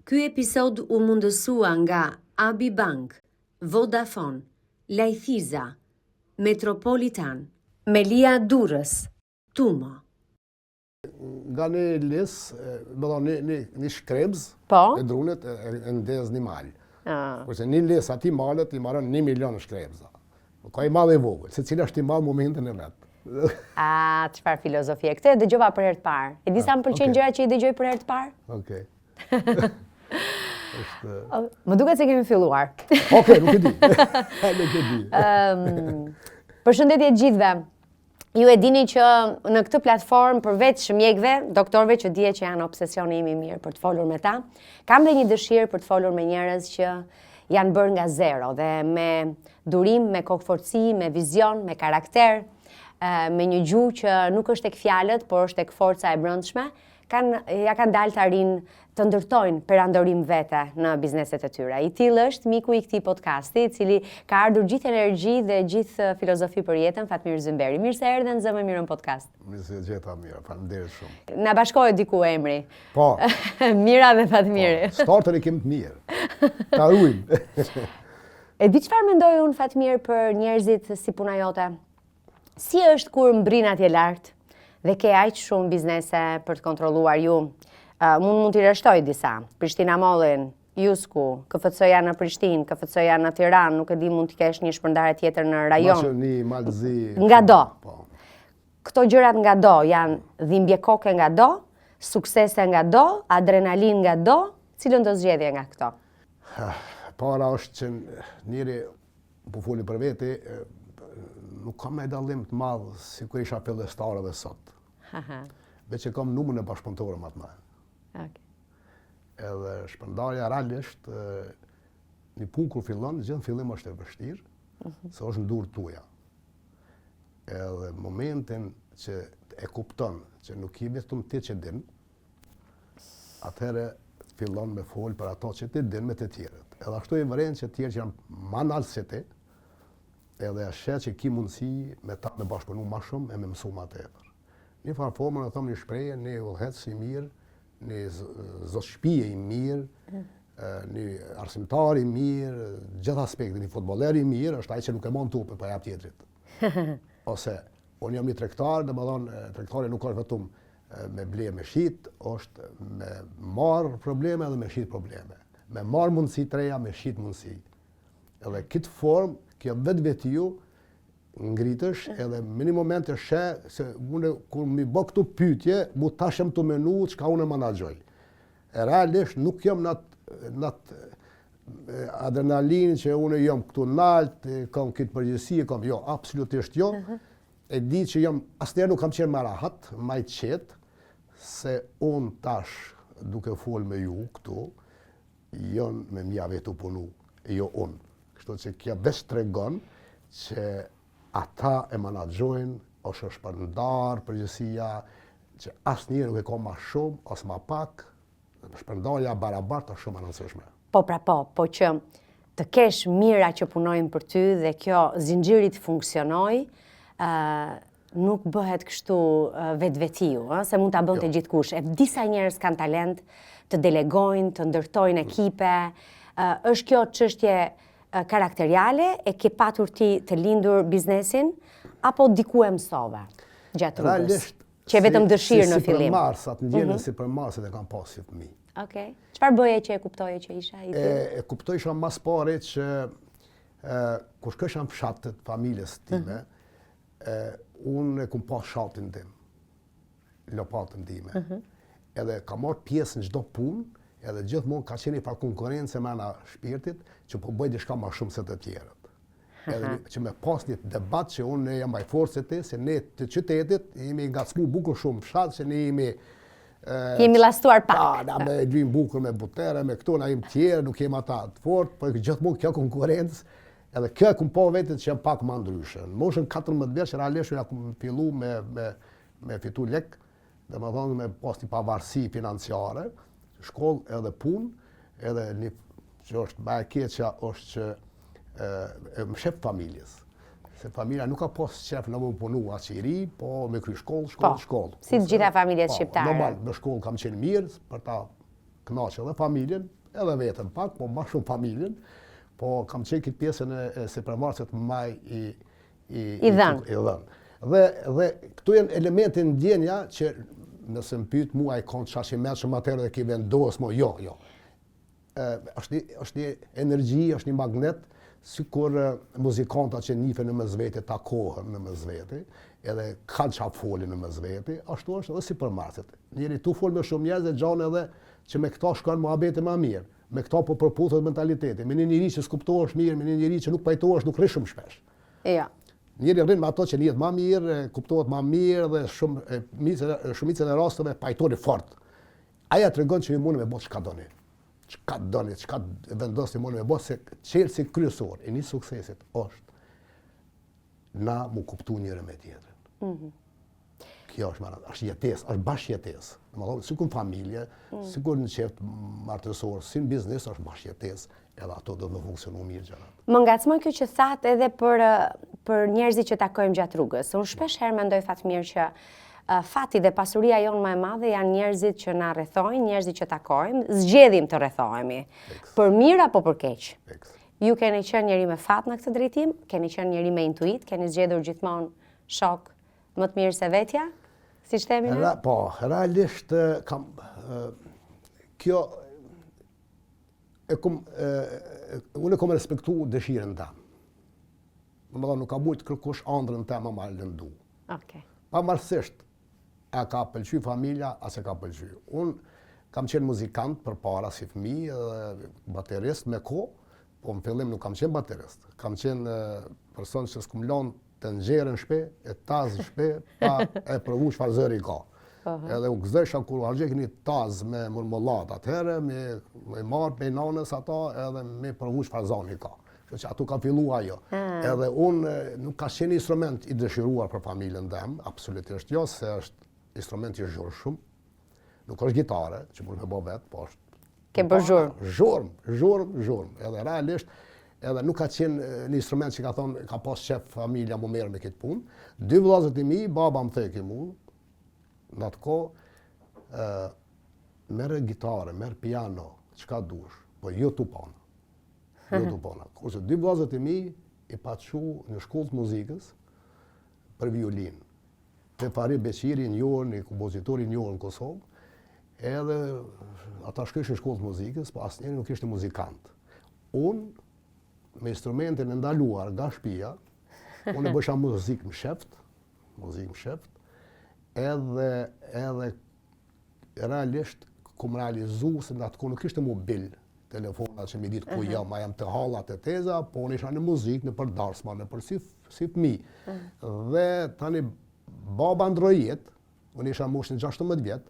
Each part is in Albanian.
Ky episod u mundësua nga Abi Bank, Vodafone, Lajthiza, Metropolitan, Melia Durrës, Tumo. Nga një lisë, një shkrebz e drunet e ndez një malë. Kurse një lisë ati malët i marën 1 milion shkrebza. Ka i malë e vogël, se cilë është i malë momentin e vetë. Çfarë filozofie. Këtë e dëgjova për herë të parë. E di sa më pëlqejnë gjërat që i dëgjoj për herë të parë? Okej. Më duket se kemi filluar. Okej, nuk e di. Nuk e di. Përshëndetje gjithëve. Ju e dini që në këtë platformë, përveç mjekëve, doktorëve që dihet që janë obsesioni im i mirë për të folur me ta, kam dhe një dëshirë për të folur me njerëz që janë bërë nga zero dhe me durim, me kokëfortësi, me vizion, me karakter, me një gjuhë që nuk është tek fjalët, por është tek forca e brendshme, ja kanë dalë të arrin të ndërtojnë perandorim vete në bizneset e tyre. I tillë është miku i këtij podcasti, i cili ka ardhur gjithë energji dhe gjithë filozofi për jetën, Fatmir Zymberi. Mirë se erdhe në Zë më mirë në podcast. Mirë se gjeta mirë, faleminderit shumë. Na bashkohet diku emri. Po. Mira dhe Fatmiri. Startën e kem të mirë. Ta ruajmë. E di çfarë mendoj unë, Fatmir, për njerëzit si puna jote? Si është kur mbrin atje lart dhe ke aq shumë biznese për të kontrolluar ju? Mund t'i rreshtoj disa. Prishtina Mollin, Jusku, KFC-ja në Prishtinë, KFC-ja në Tiranë, nuk e di, mund t'i kesh një shpërndarje tjetër në rajon. Maqeni, Malzi. Nga do. Këto gjërat nga do janë dhimbje koke nga do, suksese nga do, adrenalin nga do, cilën do zgjedhje nga këto? Para është që njëri, po foli për vete, nuk kam e dallim të madh si kur isha fillestarëve sot. Veç e kam numrin e bashkëpunëtorëve më të madh. Edhe shpërndarja realisht, një punë kur fillon, gjithë në fillim është e vështirë, se është në dorë tuaja. Edhe momentin që e kupton që nuk i vetëm ti që din, atëherë fillon me folë për ato që ti din me të tjerët. Edhe ashtu i vren që tjerë që janë ma nalë se ti, edhe ashe që ki mundësi me ta me bashkëpunu ma shumë e me mësu ma tepër. Një farë formën e thëmë një shpreje, një ullhetës i mirë, një zoshpije i mirë, një arsimtar i mirë, gjithë aspekti, një futboler i mirë, është ai që nuk e mon tupe për jap tjetrit. Ose, unë jam një tregtar, dhe më thonë, tregtari nuk është vetëm me ble me shit, është me marë probleme dhe me shit probleme. Me marë mundësi të reja, me shit mundësi. Edhe këtë formë, kjo vetë ju, ngritësh edhe në një moment e shë se unë kur mi bë këtu pyetje mu tashem të menu çka unë menaxhoj. E realisht nuk jam në adrenalin që unë jam këtu nalt, kam këtë përgjegjësi, jo, absolutisht jo. E di që jam asnjëherë nuk kam qenë më rahat, më i qetë, se unë tash duke fol me ju këtu, jon me mja vetu punu, jo unë. Kështu që kjo veç tregon që ata e menaxhojnë, ose është shpërndar përgjësia, që asë njërë nuk e ka ma shumë, ose ma pak, shpërndarja barabartë është shumë anësëshme. Po që të kesh mira që punojnë për ty dhe kjo zinxhiri të funksionoj, nuk bëhet kështu vetvetiu, se mund ta bënte gjithkush. Disa njerëz kanë talent të delegojnë, të ndërtojnë ekipe, është kjo çështje karakteriale, e ke patur ti të lindur biznesin, apo diku e mësove gjatë rrugës? Që e vetëm dëshirë në fillim. Si për marsat, ndjenë si për marsat e kam pasi të mi. Okej. Çfarë bëje që e kuptoje që isha i ty? E kuptojsha mas pare që kur shkësha në fshatët familjes time, unë e kum pas shatin tim, lopatën time. Edhe ka marrë pjesë në çdo punë, edhe gjithmonë ka qenë pa konkurrencë me ana shpirtit, që po bëj diçka më shumë se të tjerët. Edhe që me pas një debat që unë jam më i fortë se ti, se ne të qytetit jemi ngacmu bukur shumë fshat, se ne jemi lastuar pak. Na me gjym bukur me butere, me këto na jemi tjerë, nuk jemi ata të fortë, por gjithmonë kjo konkurrencë, edhe kjo e kum pa vetë që jam pak më ndryshe. Në moshën 14 vjeç realisht ja kum fillu me fitu lek, domethënë me pas një pavarësi financiare, shkollë edhe punë, edhe një që është më e keqja është që më shef familjes. Se familja nuk ka pas qef në më punu atë që i ri, po me kry shkollë. Si të gjitha familjet shqiptare. Normal, në shkollë kam qenë mirë, për ta kënaqë edhe familjen, edhe veten pak, po më shumë familjen, po kam qenë këtë pjesën e sipërmarrësit më i dhënë. Dhe këtu janë elemente ndjenja që nëse më pyet mua ai kon çfarë më shumë atëherë dhe ki vendos, jo. Është një energji, është një magnet, sikur muzikanta që njihen në mesvete takohen në mesvete, edhe kanë çfarë folin në mesvete, ashtu është edhe sipërmarrësit. Njëri tu fol me shumë njerëz e gjan edhe që me këta shkon muhabete më mirë. Me këta po përputhet mentaliteti. Me një njeri që s'kuptohesh mirë, me një njeri që nuk pajtohesh, nuk rri shumë shpesh. Ja. Njëri rrin me ato që njihet më mirë, kuptohet më mirë dhe shumicën e rasteve pajtoni fort. Aja tregon që ju mundi me bë çka doni. Çka doni, çka vendosni mundi me bë, se çelësi kryesor i një suksesit është na mu kuptu njëri me tjetrin. Kjo është jetesë, është bashkëjetesë. Domethënë, sikur në familje, sikur në çift martësor, si në biznes është bashkëjetesë, edhe ato do të funksionojnë mirë gjërat. Më ngacmon kjo që thatë edhe për njerëzit që takojmë gjatë rrugës. Unë shpesh herë mendoj Fatmir që fati dhe pasuria jonë më e madhe janë njerëzit që na rrethojnë, njerëzit që takojmë, zgjedhim të rrethohemi. Për mirë apo për keq. Ju keni qenë njëri me fat në këtë drejtim, keni qenë njëri me intuit, keni zgjedhur gjithmonë shok më të mirë se vetja, siç themi ne? Po, realisht kjo unë kam respektuar dëshirën tam. Domethënë nuk ka mujt kërkosh ëndrrën time më lëndu. Okej. Pavarësisht a ka pëlqy familja, as e ka pëlqy. Unë kam qenë muzikant përpara si fëmijë dhe baterist me kohë, po në fillim nuk kam qenë baterist. Kam qenë person që s'kum lënë të nxjerrën shpe, e taz shpe, pa e provu çfarë zëri ka. Edhe u gëzësha kur harxhej një taz me murmullat atëherë, me marr me nanës ata edhe me provu çfarë zani ka. Kështu që atu ka fillu ajo. Edhe unë nuk ka qenë instrument i dëshiruar për familjen tem, absolutisht jo, se është instrument i zhurshëm. Nuk është gitare, që mund me bë vetë, po është... Ke bërë zhurm? Zhurm. Edhe realisht, edhe nuk ka qenë një instrument që ka thonë, ka pas qef familja më merr me këtë punë. 2 vëllezërit e mi, baba më theki mu, në atë kohë, merr gitare, merr piano, çka dush, po jo tupon. Kurse 2 vëllezërit e mi i paçu në shkollë të muzikës për violinë. Te Fari Beqiri, një kompozitor i njohur në Kosovë, edhe ata shkojnë në shkollë të muzikës, po asnjëri nuk ishte muzikant. Unë, me instrumentin e ndaluar nga shtëpia, unë e bësha muzikë më sheft, edhe realisht kum realizu se në atë kohë nuk ishte mobil, telefonat që mi ditë ku jam, a jam të hallat e teza, po unë isha në muzikë, në për darsma, në për si fëmijë. Dhe tani baba ndroi jetë, unë isha mosh në 16 vjetë,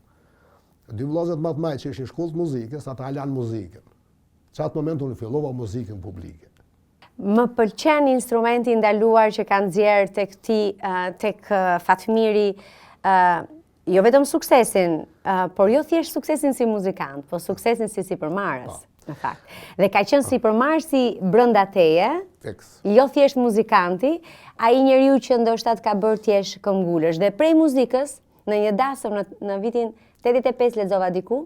2 vëllezër më të mëdhenj që ishin në shkollë të muzikës, ata lanë muzikën. Që atë moment unë fillova muzikën publike. Më pëlqen instrumenti ndaluar që kanë nxjerrë tek Fatmiri, jo vetëm suksesin, por jo thjesht suksesin si muzikant, po suksesin si sipërmarrës, në fakt. Dhe ka qenë sipërmarrësi brenda teje, jo thjesht muzikanti, ai njeriu që ndoshta ka bërë thjesht këmbgulësh. Dhe prej muzikës, në një dasëm në vitin 85 lexova diku.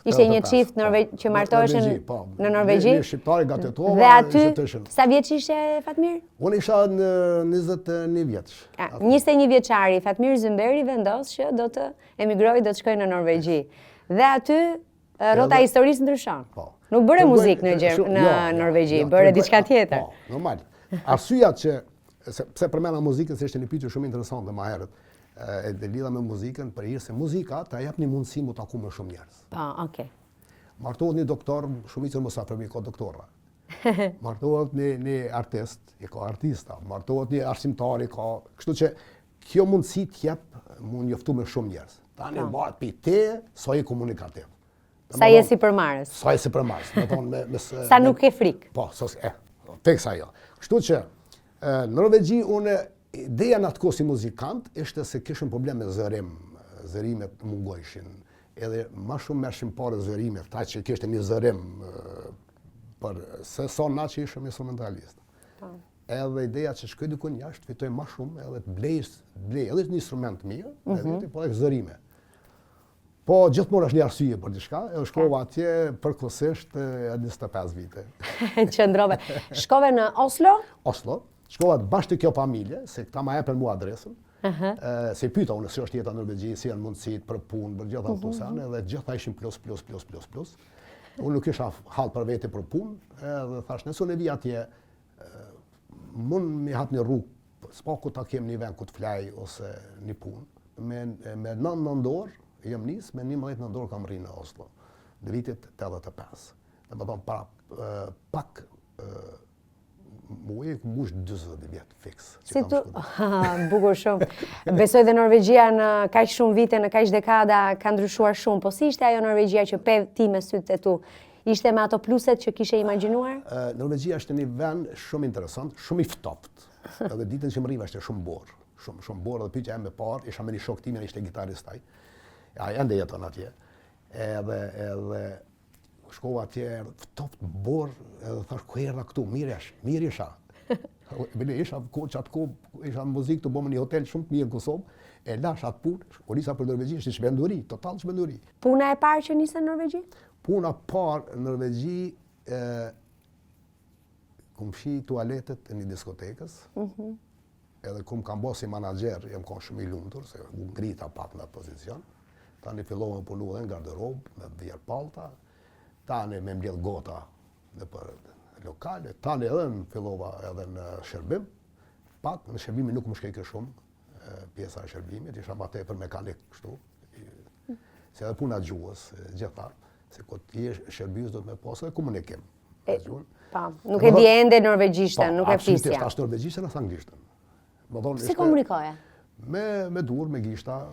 Ishte një çift që martoheshin në Norvegji. Një shqiptari nga Tetova. Dhe aty, sa vjeç ishe Fatmir? Unë isha në 21 vjeç. 21 vjeçari, Fatmir Zymberi vendos që do të emigrojë, do të shkojë në Norvegji. Dhe aty rrota e historisë ndryshon. Nuk bëre muzikë në Norvegji, bëre diçka tjetër. Po, normal. Arsyeja që pse përmenda muzikën se ishte një pyetje shumë interesante më herët. E lidha me muzikën për hir se muzika ta jep një mundësi mu taku me shumë njerëz. Po, okay. Martohet një doktor, shumicën mos afërmi ka doktorra. Martohet një artist, i ka artista, martohet një arsimtar, i ka, kështu që kjo mundësi të jep mund njoftu me shumë njerëz. Tani bëhet pi te sa i komunikativ. Sa je sipërmarrës. Sa je sipërmarrës, do thonë sa nuk ke frikë. Po, teksa ajo. Kështu që në Norvegji unë ideja në atë kohë si muzikant ishte se kishim problem me zërim, zërimet mungojshin. Edhe ma shumë mershim pare zërimet, ta që kishte një zërim, se sa na që ishëm instrumentalist. Edhe ideja që shkoj dikun jashtë, fitoj ma shumë, edhe të blej edhe një instrument mirë, edhe po edhe zërime. Po gjithmonë është një arsye për diçka, e shkova atje përkohësisht 25 vite. Qëndrove. Shkove në Oslo? Oslo. Shkova bashkë të kjo familje, se këta ma jepën mua adresën. Se i pyeta unë si është jeta në Norvegji, si janë mundësitë për punë, për gjitha këto sene, dhe gjitha ishin plus. Unë nuk isha hall për vete për punë, edhe thash nëse unë vi atje, mund mi hap një rrugë, s'pa ku ta kem një vend ku të flaj ose një punë. Me 9 orë jam nis, me 11 orë kam rrinë në Oslo, në vitit 85. Dhe më thonë para pak muaj ku mbush 40 vjet fiks. Si tu, bukur shumë. Besoj dhe Norvegjia në kaq shumë vite, në kaq dekada ka ndryshuar shumë, po si ishte ajo Norvegjia që pe ti me sytë e tu? Ishte me ato pluset që kishe imagjinuar? Norvegjia është një vend shumë interesant, shumë i ftoftë. Edhe ditën që më riva ishte shumë borë. Shumë borë, dhe pyetja e parë, isha me një shok tim, ishte gitarist ai. Ai ende jeton atje. Edhe shkova atje, ftoftë borë, edhe thash ku erdha këtu, mirë isha. Bile isha isha muzikë të bëmë një hotel shumë të mirë në Kosovë, e lash atë punë, kur nisa për Norvegji, ishte çmenduri, total çmenduri. Puna e parë që nisi në Norvegji? Puna parë në Norvegji, kum shi tualetet e një diskotekës, edhe kum kam bo si manager, jem kon shumë i lumtur, se u ngrita pak në pozicion. Tani fillova me punu edhe në garderobë, me vjerë palta, tani me mbledh gota në për lokale, tani edhe në fillova edhe në shërbim. Pak, në shërbimi nuk më shkejke shumë, pjesa e shërbimit, isha ma tepër mekanik kështu. Se edhe puna gjuhës, gjitha, se kur ti je shërbimës do të me posë dhe komunikim. Pa, nuk e di ende norvegjishtën, nuk e flisja. Absolutisht, ashtë norvegjishtën as anglishtën. Si komunikoja? Me dur, me gishta,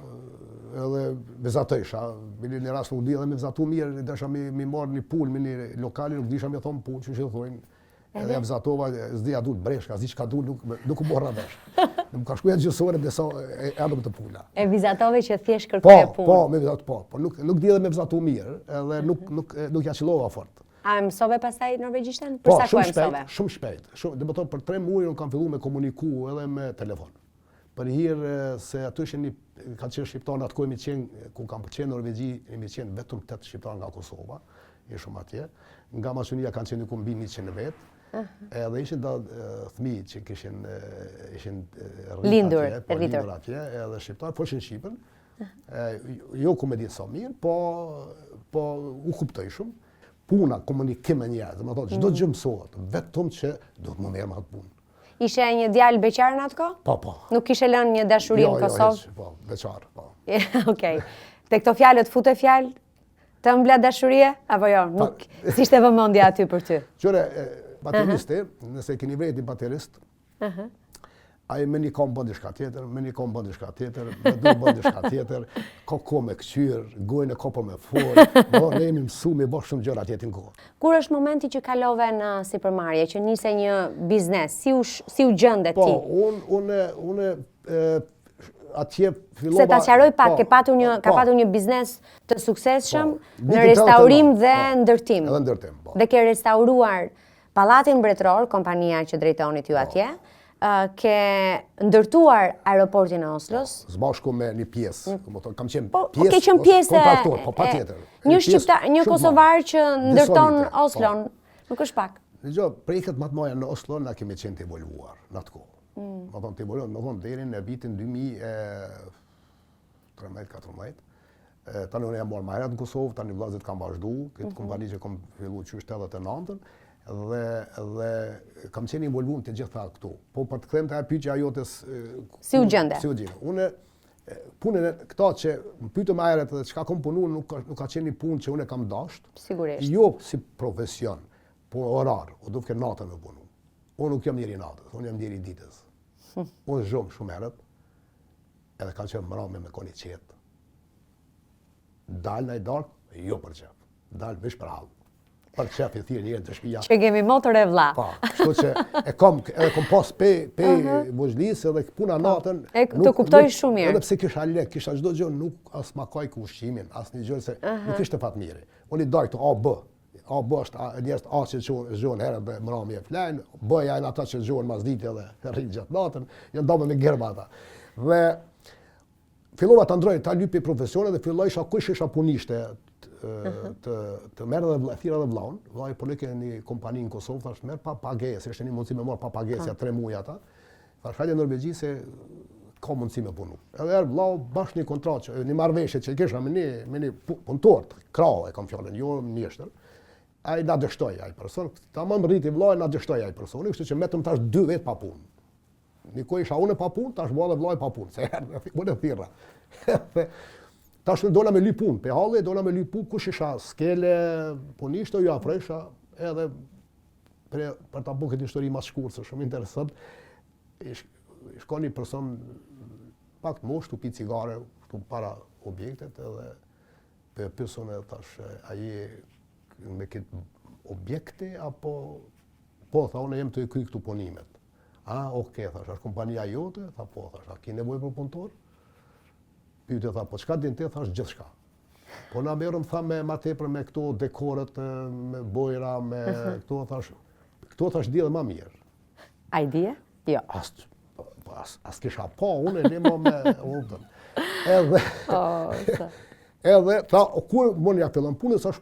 edhe vizatësha. Në rast nuk di edhe me vizatu mirë, desha mi marrë një pulë me një lokali, nuk disha me thonë punë, që që thojnë. Edhe vizatova, s'dija dulë breshka, s'di që ka dulë, nuk u morra vesh. Në më ka shkuja gjësore dhe sa edhëm të pula. E vizatove që thjesht kërkoja punë? Po, me vizatu, po. Nuk di edhe me vizatu mirë, edhe nuk ja qilova fort. A mësove pastaj norvegjishtën? Po, shumë shpejt. Dhe më thonë, për 3 muaj unë kam fillu me komuniku edhe me telefon. Për hirë se aty ishin ka qenë shqiptarë atë kohë ku kam qenë Norvegji, imi qenë vetëm 8 shqiptarë nga Kosova, ishëm atje. Nga Maqedonia kanë qenë ku mbi 100 vetë. Edhe ishin da fëmijë që ishin lindur atje, edhe shqiptarë, po ishin Shqipën. Jo ku me ditë sa mirë, po u kuptoj shumë. Puna, komunikim me njerëz, më thotë, çdo gjë mësohet, vetëm që do të më merr me atë punë. Ishe një djalë beqar në atë kohë? Po. Nuk kishe lënë një dashuri në Kosovë? Jo, po, beqar, po. Okej. Te këto fjalët fute fjalë të ëmbla dashurie? Apo jo, nuk si ishte vëmendja aty për ty? Qëre, bateristi, nëse keni vrejt një baterist, ai me një kom bën diçka tjetër, me një kom bën diçka tjetër, me dy bën diçka tjetër, ko me këqyr, gojën e kopo me fol, ne jemi mësu me bësh shumë gjëra tjetër në kohë. Kur është momenti që kalove në sipërmarrje, që nise një biznes, si u gjende ti? Po, unë atje fillova... Se ta sqaroj pak, ka patur një biznes të suksesshëm në restaurim dhe ndërtim. Edhe ndërtim, po. Dhe ke restauruar Pallatin Mbretëror, kompania që drejtonit ju atje, ke ndërtuar aeroportin e Oslos. Zbashku me një pjesë, kam qenë pjesë, ke qenë pjesë po patjetër. Një kosovar që ndërton Oslon, nuk është pak. Dgjoj, projektet më të mëdha në Oslo na kemi qenë të evoluar në atë kohë. Më thonë të evoluar, deri në vitin 2013-14. Tani unë jam marrë më herët në Kosovë, tani vllazët kanë vazhdu, këtë kompani që kam filluar që 89-ën. Dhe kam qenë involvuar të gjitha këtu. Po për të kthejmë të pyetja jotës... Si u gjende? Si u gjende. Unë, punën e këta që më pyetëm herët dhe çka kam punuar nuk ka qenë një punë që unë kam dashur. Sigurisht. Jo si profesion, por orar, o do të kenë natën me punu. Unë nuk jam njeri natës, unë jam njeri ditës. Unë zhom shumë herët, edhe kanë qenë mbrëmje me koni qetë. Dalë në i darkë, jo për qef. Dalë vish për hallë. Për qef i thirë njerën të shpia. Që kemi motor e vlla. Pa, kështu që edhe kom pas pe vozhlisë edhe puna natën. Të kuptoj shumë mirë. Edhe pse kisha lek, kisha çdo gjë, nuk as ma kaj ku ushqimin, as një gjë se nuk ishte fat miri. Unë i daj këto A, B. A, B është njerëz A që zgjohen herë dhe mbrëmje flajnë, B janë ata që zgjohen mas dite dhe rrinë gjatë natën, janë dome me gërma ata. Dhe fillova të ndroj, ta lypi profesionet dhe filloj kush isha punishte të merë dhe thira dhe vlaun. Vlaj polike një kompani në Kosovë, thash merë pa pagesë, ishte një mundësi me marë pa pagesë, 3 muaj ata. Thash hajde në Norvegji se ka mundësi me punu. Edhe erë vlau bashkë një kontratë, një marrëveshje që kisha me një punëtor, krau e kam fjallën, jo mjeshtër. Ai na dështoi ai person, tamam rriti vllai na dështoi ai personi, kështu që metëm tash 2 vjet pa punë. Nikoj isha unë pa punë, tash valla vllai pa punë, se unë thirra. Tash dola me lyp punë, pe halli dola me lyp punë, kush isha skele punishtë, ju afresha edhe për ta bërë këtë histori më shkurtër, shumë interesant. Shkon një person pak të moshë, pi cigare, këtu para objektet edhe për persone tash ai me këtë objekte apo po tha unë jem të kry këtu punimet. Okej, thash, është kompania jote? Tha po, thash, a ki nevojë për punëtor? Pyetje tha, po çka din ti? Thash gjithçka. Po na merrem tha me ma tepër me këto dekoret, me bojra, me këto thash di edhe më mirë. A i dije? Jo. As kisha pa unë ne më me udhën. Edhe tha, ku mund ja fillon punën, thash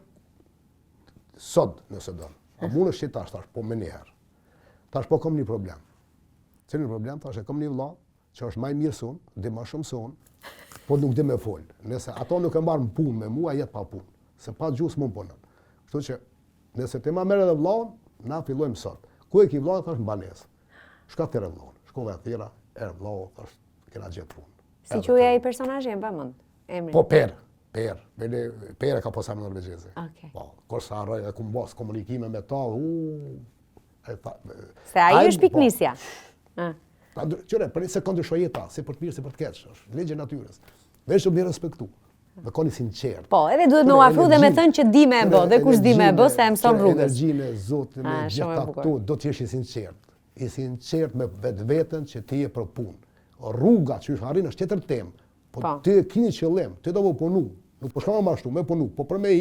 sot nëse do. A mund është që tash, po me njëherë. Tash po kam një problem. Cili problem? Tash e kam një vëlla që është më i mirë se unë, dhe më shumë se unë, po nuk di me fol. Nëse ato nuk e marrin punë me mua, jetë pa punë. Se pa gjusë mund punon. Kështu që nëse ti ma merr edhe vëllaun, na fillojmë sot. Ku e ki vëllaun? Thash në banesë. Shka thirrë vëllaun. Shkova thira, vëllau, thash kena gjetë punë. Si quaj ai personazhi e mbamend? Emrin. Po Per, Per ka posam në norvegjeze. Okej. Po, kurse harroj e kum bos komunikime me ta, se ai është piknisja. Qëre, për një sekundë shojë ta, si për të mirë, si për të keq, është ligji natyrës. Veç të më respektu. Dhe koni sinqert. Po, edhe duhet me u afru dhe me thënë që di me e bë, dhe kush di me e bë, se e mëson rrugës. Energjinë e Zotit, me gjitha këtu, do të jesh i sinqert. I sinqert me vetveten që ti je për punë. Rruga që është arrin është tjetër temë. Po ti keni qëllim, ti do të punu. Nuk po shkam ashtu, me punu. Po për me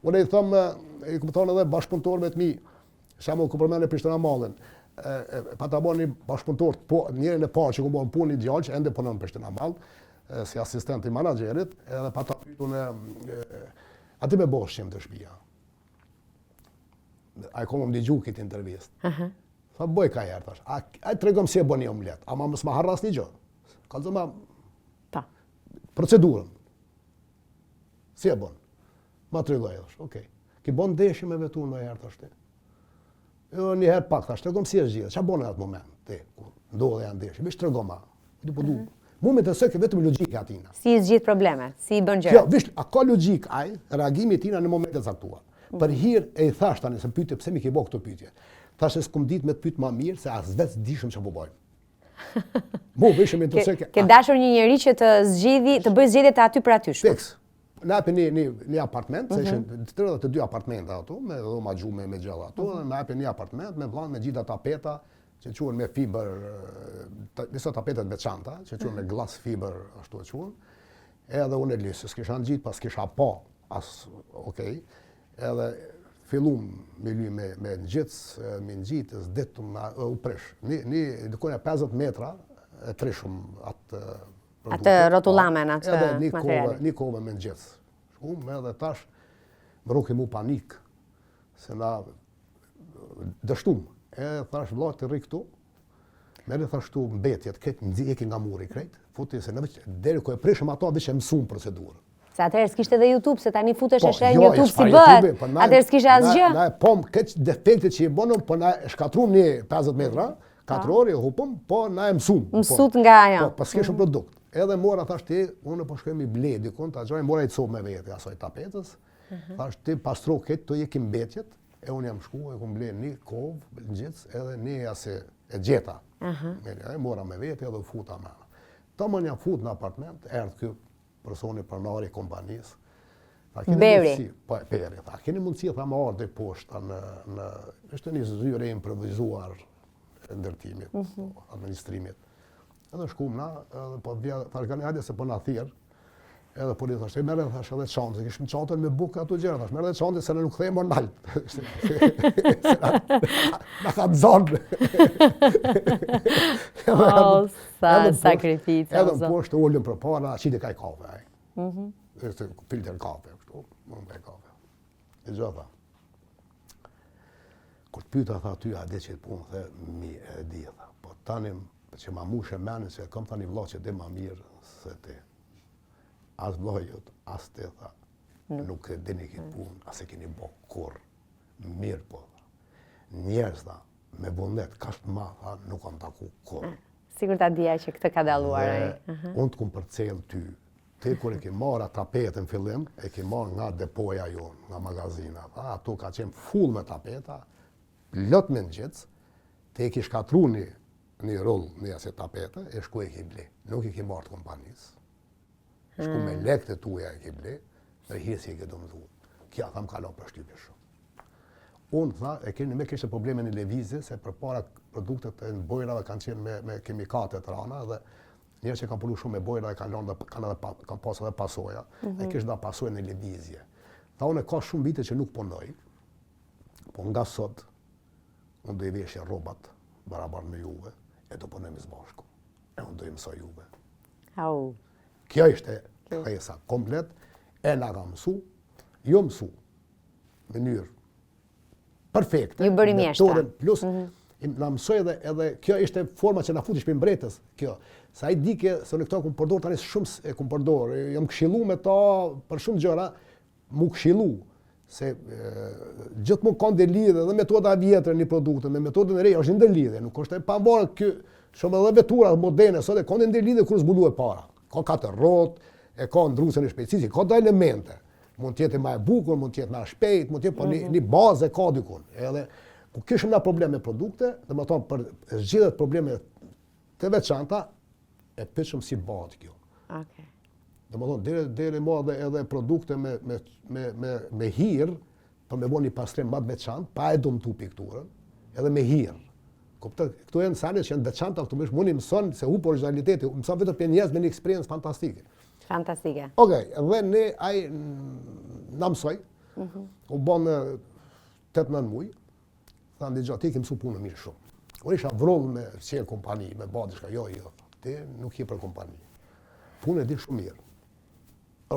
unë i them, i kupton edhe bashkëpunëtorëve të mi, shembull ku përmend Prishtina Mallin, pa ta bëni bashkëpunëtor, po njërin e parë që ku bën punë i djalë që ende punon në Prishtina Mall, si asistent i menaxherit, edhe pa ta pyetur aty me boshim të shtëpia. Ai kom më dëgju këtë intervistë. Tha bëj ka herë tash. Ai tregom si e bëni omlet, ama mos ma harras një gjë. Kallzoma procedurën. Si e bën? Ma tregoj tash. Okej. Ki bën ndeshje me vetu ndonjëherë tash ti. Jo një herë pak tash, tregom si është gjithë. Ç'a bën në atë moment ti? Ndodhe janë ndeshje. Vish tregom ma. Ti po du. Mu me të së ke vetëm logjika atina. Si i zgjidh problemet, si i bën gjëra. Jo, vish, a ka logjik ai reagimi tina në momentet caktuara. Për hir e i thash tani se pyetje pse mi ke bë këtë pyetje. Tash s'kum ditë me të pyet më mirë se as vetë dishëm ç'po bëj. Mo veshëm të së ke dashur një njerëz që të zgjidhi, të bëj zgjedhjet aty për aty. Fiks. Na hapën një apartament, se ishin 32 apartamente ato, me dhoma gjume me gjalla ato, dhe na hapën një apartament me vllain me gjitha tapeta që quhen me fiber, disa tapeta të veçanta, që quhen me glass fiber, ashtu e quhen. Edhe unë e lysë, s'kisha ngjit, pas kisha pa, okej. Edhe fillum me ly me ngjitës, me ngjitës, detëm u prish. Një dikone 50 metra e prishum atë atë rotullamen, atë material. Një kohë me ngjitës. Unë edhe tash më roki mu panik, se na dështum. Thash vëlla të rri këtu, merri thash këtu mbetjet, këtë ndjeki nga muri krejt, futi se në deri ku e prishëm ato, veç e mësum procedurën. Se atëherë s'kishte edhe YouTube, se tani futesh e sheh në YouTube si bëhet. Atëherë s'kishe asgjë. Na po këtë defektet që i bënëm, po na shkatruam një 50 metra, 4 orë, hupëm, po na e mësum. Mësut nga ajo. Po s'kishëm produkt. Edhe mora thash ti, unë po shkoj mi ble dikon, ta gjoj mora i copë me vete asoj tapetës. Thash ti pastro këtë, to jeki mbetjet, e unë jam shku, e kum ble një kovë, ngjitës, edhe një ase e gjeta. Mora me vete edhe futa me. Ta më një fut në apartament, erdhë ky personi pronari i kompanisë. Beri. Po, Beri. Tha, keni mundësi tha më ardhe poshta në është një zyre improvisuar ndërtimit, administrimit. Edhe shkum na, po thash kanë hajde se po na thirr. Edhe policia thashtë, merre thash edhe çantën, kishim çantën me bukë ato gjëra, thash, merre çantën se ne nuk themi nalt. Na ka zonë. Sa sakrificë. Edhe poshtë ulën përpara, qite kaj kafe ai. Është filtër kafe kështu, mund me kafe. E gjata. Kur të pyeta tha ty a di që punë, the mi e di tha. Po tani që ma mushë menin se kam tani vëlla që di ma mirë se ti. As vllajut, as ti tha. Nuk e dini këtë punë, as e keni bo kurrë. Mirë po. Njerëz tha, me vullnet kaq të madh tha, nuk kam taku kurrë. Sigur ta dija që këtë ka dalluar ai. Unë të kum përcjell ty. Ti kur e ke marrë tapetën në fillim, e ke marrë nga depoja jonë, nga magazina. Ato ka qenë full me tapeta, lot me ngjitës, ti e ke shkatru një roll një asaj tapete, e shku e ke ble. Nuk e ke marrë të kompanisë. Shku me lekët e tuja e ke ble, dhe hirë si e ke domëzu. Kja tham kalon për shtypje shumë. Unë tha, e keni me kishte probleme në lëvizje, se përpara produktet e në bojrave kanë qenë me kemikate të rana, dhe njerëz që kanë punu shumë me bojra e kanë pas edhe pasoja, e kishte da pasojë në lëvizje. Tha unë ka shumë vite që nuk punoj, po nga sot, unë do i veshje rrobat barabar me juve, e do punojmë së bashku. E unë do i mësoj juve. Kjo ishte kthesa komplet, e na ka mësu, jo mësu, mënyrë perfekte. Ju bëri mjeshtra. Plus, na mësoj edhe kjo ishte forma që na futi shpi mbretës, kjo. Sa ai dike, se në këto kum përdor tani shumë e kum përdor, jam këshillu me ta për shumë gjëra, mu këshillu, se gjithmonë ka ndërlidhje edhe metoda vjetre në produkte, me metodën e re është ndërlidhje, nuk është e pavarur kjo, shumë edhe vetura moderne sot e ka ndërlidhje kur zbuluhet para. Ka katër rrotë, e ka ndrusën e shpejtësisë, ka do elemente. Mund të jetë më e bukur, mund të jetë më shpejt, mund të jetë një bazë e ka dikun. Edhe ku kishim na probleme me produkte, domethënë për zgjidhet probleme të veçanta, e pyetshëm si bëhet kjo. Okej. Domethënë deri më edhe produkte me hir, për me bëni pastrim më të veçantë, pa e dëmtu pikturën, edhe me hir. Kuptoj, këto janë sane që janë veçanta, automatikisht mundi mëson se hu origjinaliteti, mëson vetëm për njerëz me një eksperiencë fantastike. Fantastike. Okej, dhe ne ai na mësoi. U bën 8-9 muaj. Tha ndëgjoj, ti ke mësuar punën mirë shumë. Unë isha vroll me çel kompani, me bë diçka, jo. Ti nuk je për kompani. Punë e di shumë mirë.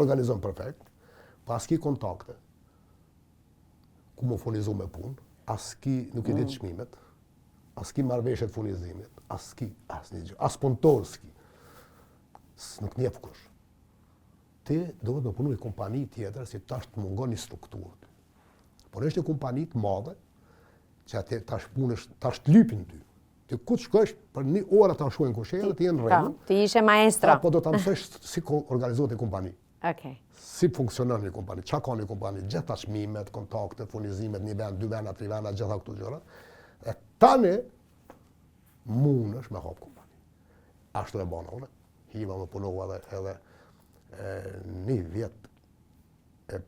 Organizon perfekt, pas ki kontakte. Ku më furnizo me punë, nuk e di çmimet, aski marrëveshje të furnizimit, asnjë gjë, as punëtor s'ki. Nuk njeh kush. Ti duhet me punu një kompani tjetër si tash të mungon një strukturë. Por është një kompani të madhe, që atë tash të lypin ty. Ti ku të shkosh për një orë ta shkojnë kushërë, ti jenë rregull. Ti ishe maestro. Po do ta mësosh si organizohet një kompani. Okej. Si funksionon një kompani, çka ka një kompani, gjitha çmimet, kontaktet, furnizimet, një vend, 2 venda, 3 venda, gjitha këto gjëra. E tani mundesh me hap kompani. Ashtu e bëna unë. Hiva më punova edhe një vjet e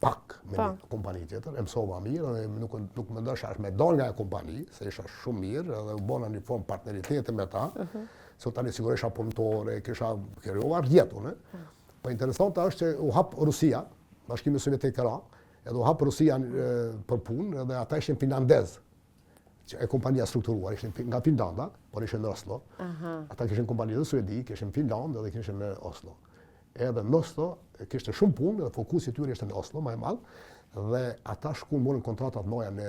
pak me një kompani tjetër, e mësova mirë, nuk më ndosha me dal nga e kompani, se isha shumë mirë, edhe u bona një formë partneriteti me ta, se tani sigurisht isha punëtore, kisha krijuar jetën. Po interesante është që u hap Rusia, Bashkimi Sovjetik era, edhe u hap Rusia për punë, edhe ata ishin finlandez. E kompania strukturuar, ishin nga Finlanda, por ishin në Oslo. Ata kishin kompani dhe Suedi, kishin Finland edhe kishin në Oslo. Edhe në Oslo kishte shumë punë, dhe fokusi i tyre ishte në Oslo, më i madh, dhe ata shkuan morën kontratat noja në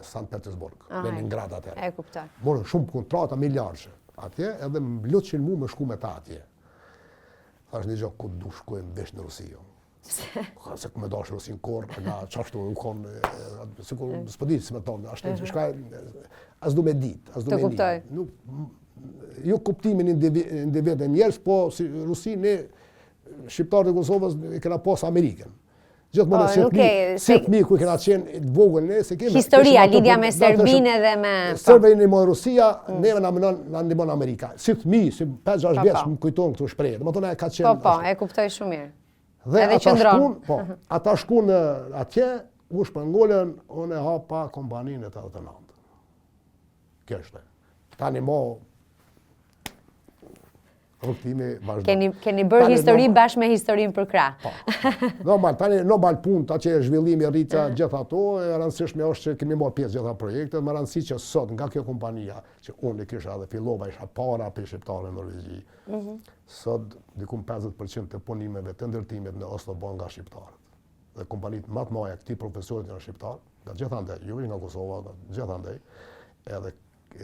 Sankt Petersburg, në Leningrad atje. E kuptoj. Morën shumë kontrata miliardëshe atje, edhe më lutshin mu me shku me ta atje. Thash një gjë, ku du shkojmë vesh në Rusi. Se ku me dash Rusin korë, nga qashtu u konë, sikur s'po di si me tonë, as du me ditë, as du me një. Të kuptoj. Jo kuptimin individ e njerës, po si Rusi ne, shqiptarët e Kosovës, e kena pas Amerikën. Gjithmonë si fëmijë ku kena qenë vogël ne, se kemi historia, lidhja me Serbinë dhe me Serbinë me Rusia, neve na ndihmon Amerika. Si fëmijë, si 5-6 vjeç më kujton këtë shprehje. Domethënë ka qenë. Po, e kuptoj shumë mirë. Dhe ata shkuan atje, u shpërngolën, unë e hapa kompaninë e 89. Kjo është. Tani mo rrugtimi vazhdon. Keni bërë histori bashkë me historinë për krah. Po. Normal punë, ta që zhvillimi, rritja, gjitha ato, e rëndësishme është që kemi marrë pjesë gjitha projekte, më rëndësi që sot nga kjo kompania, që unë kisha dhe fillova isha para për shqiptare në Norvegji, sot dikum 50% të punimeve të ndërtimit në Oslo bën nga shqiptarët. Dhe kompanit më të mëdha këtij profesorit janë shqiptar, nga gjithandaj, jo nga Kosova, nga gjithandaj, edhe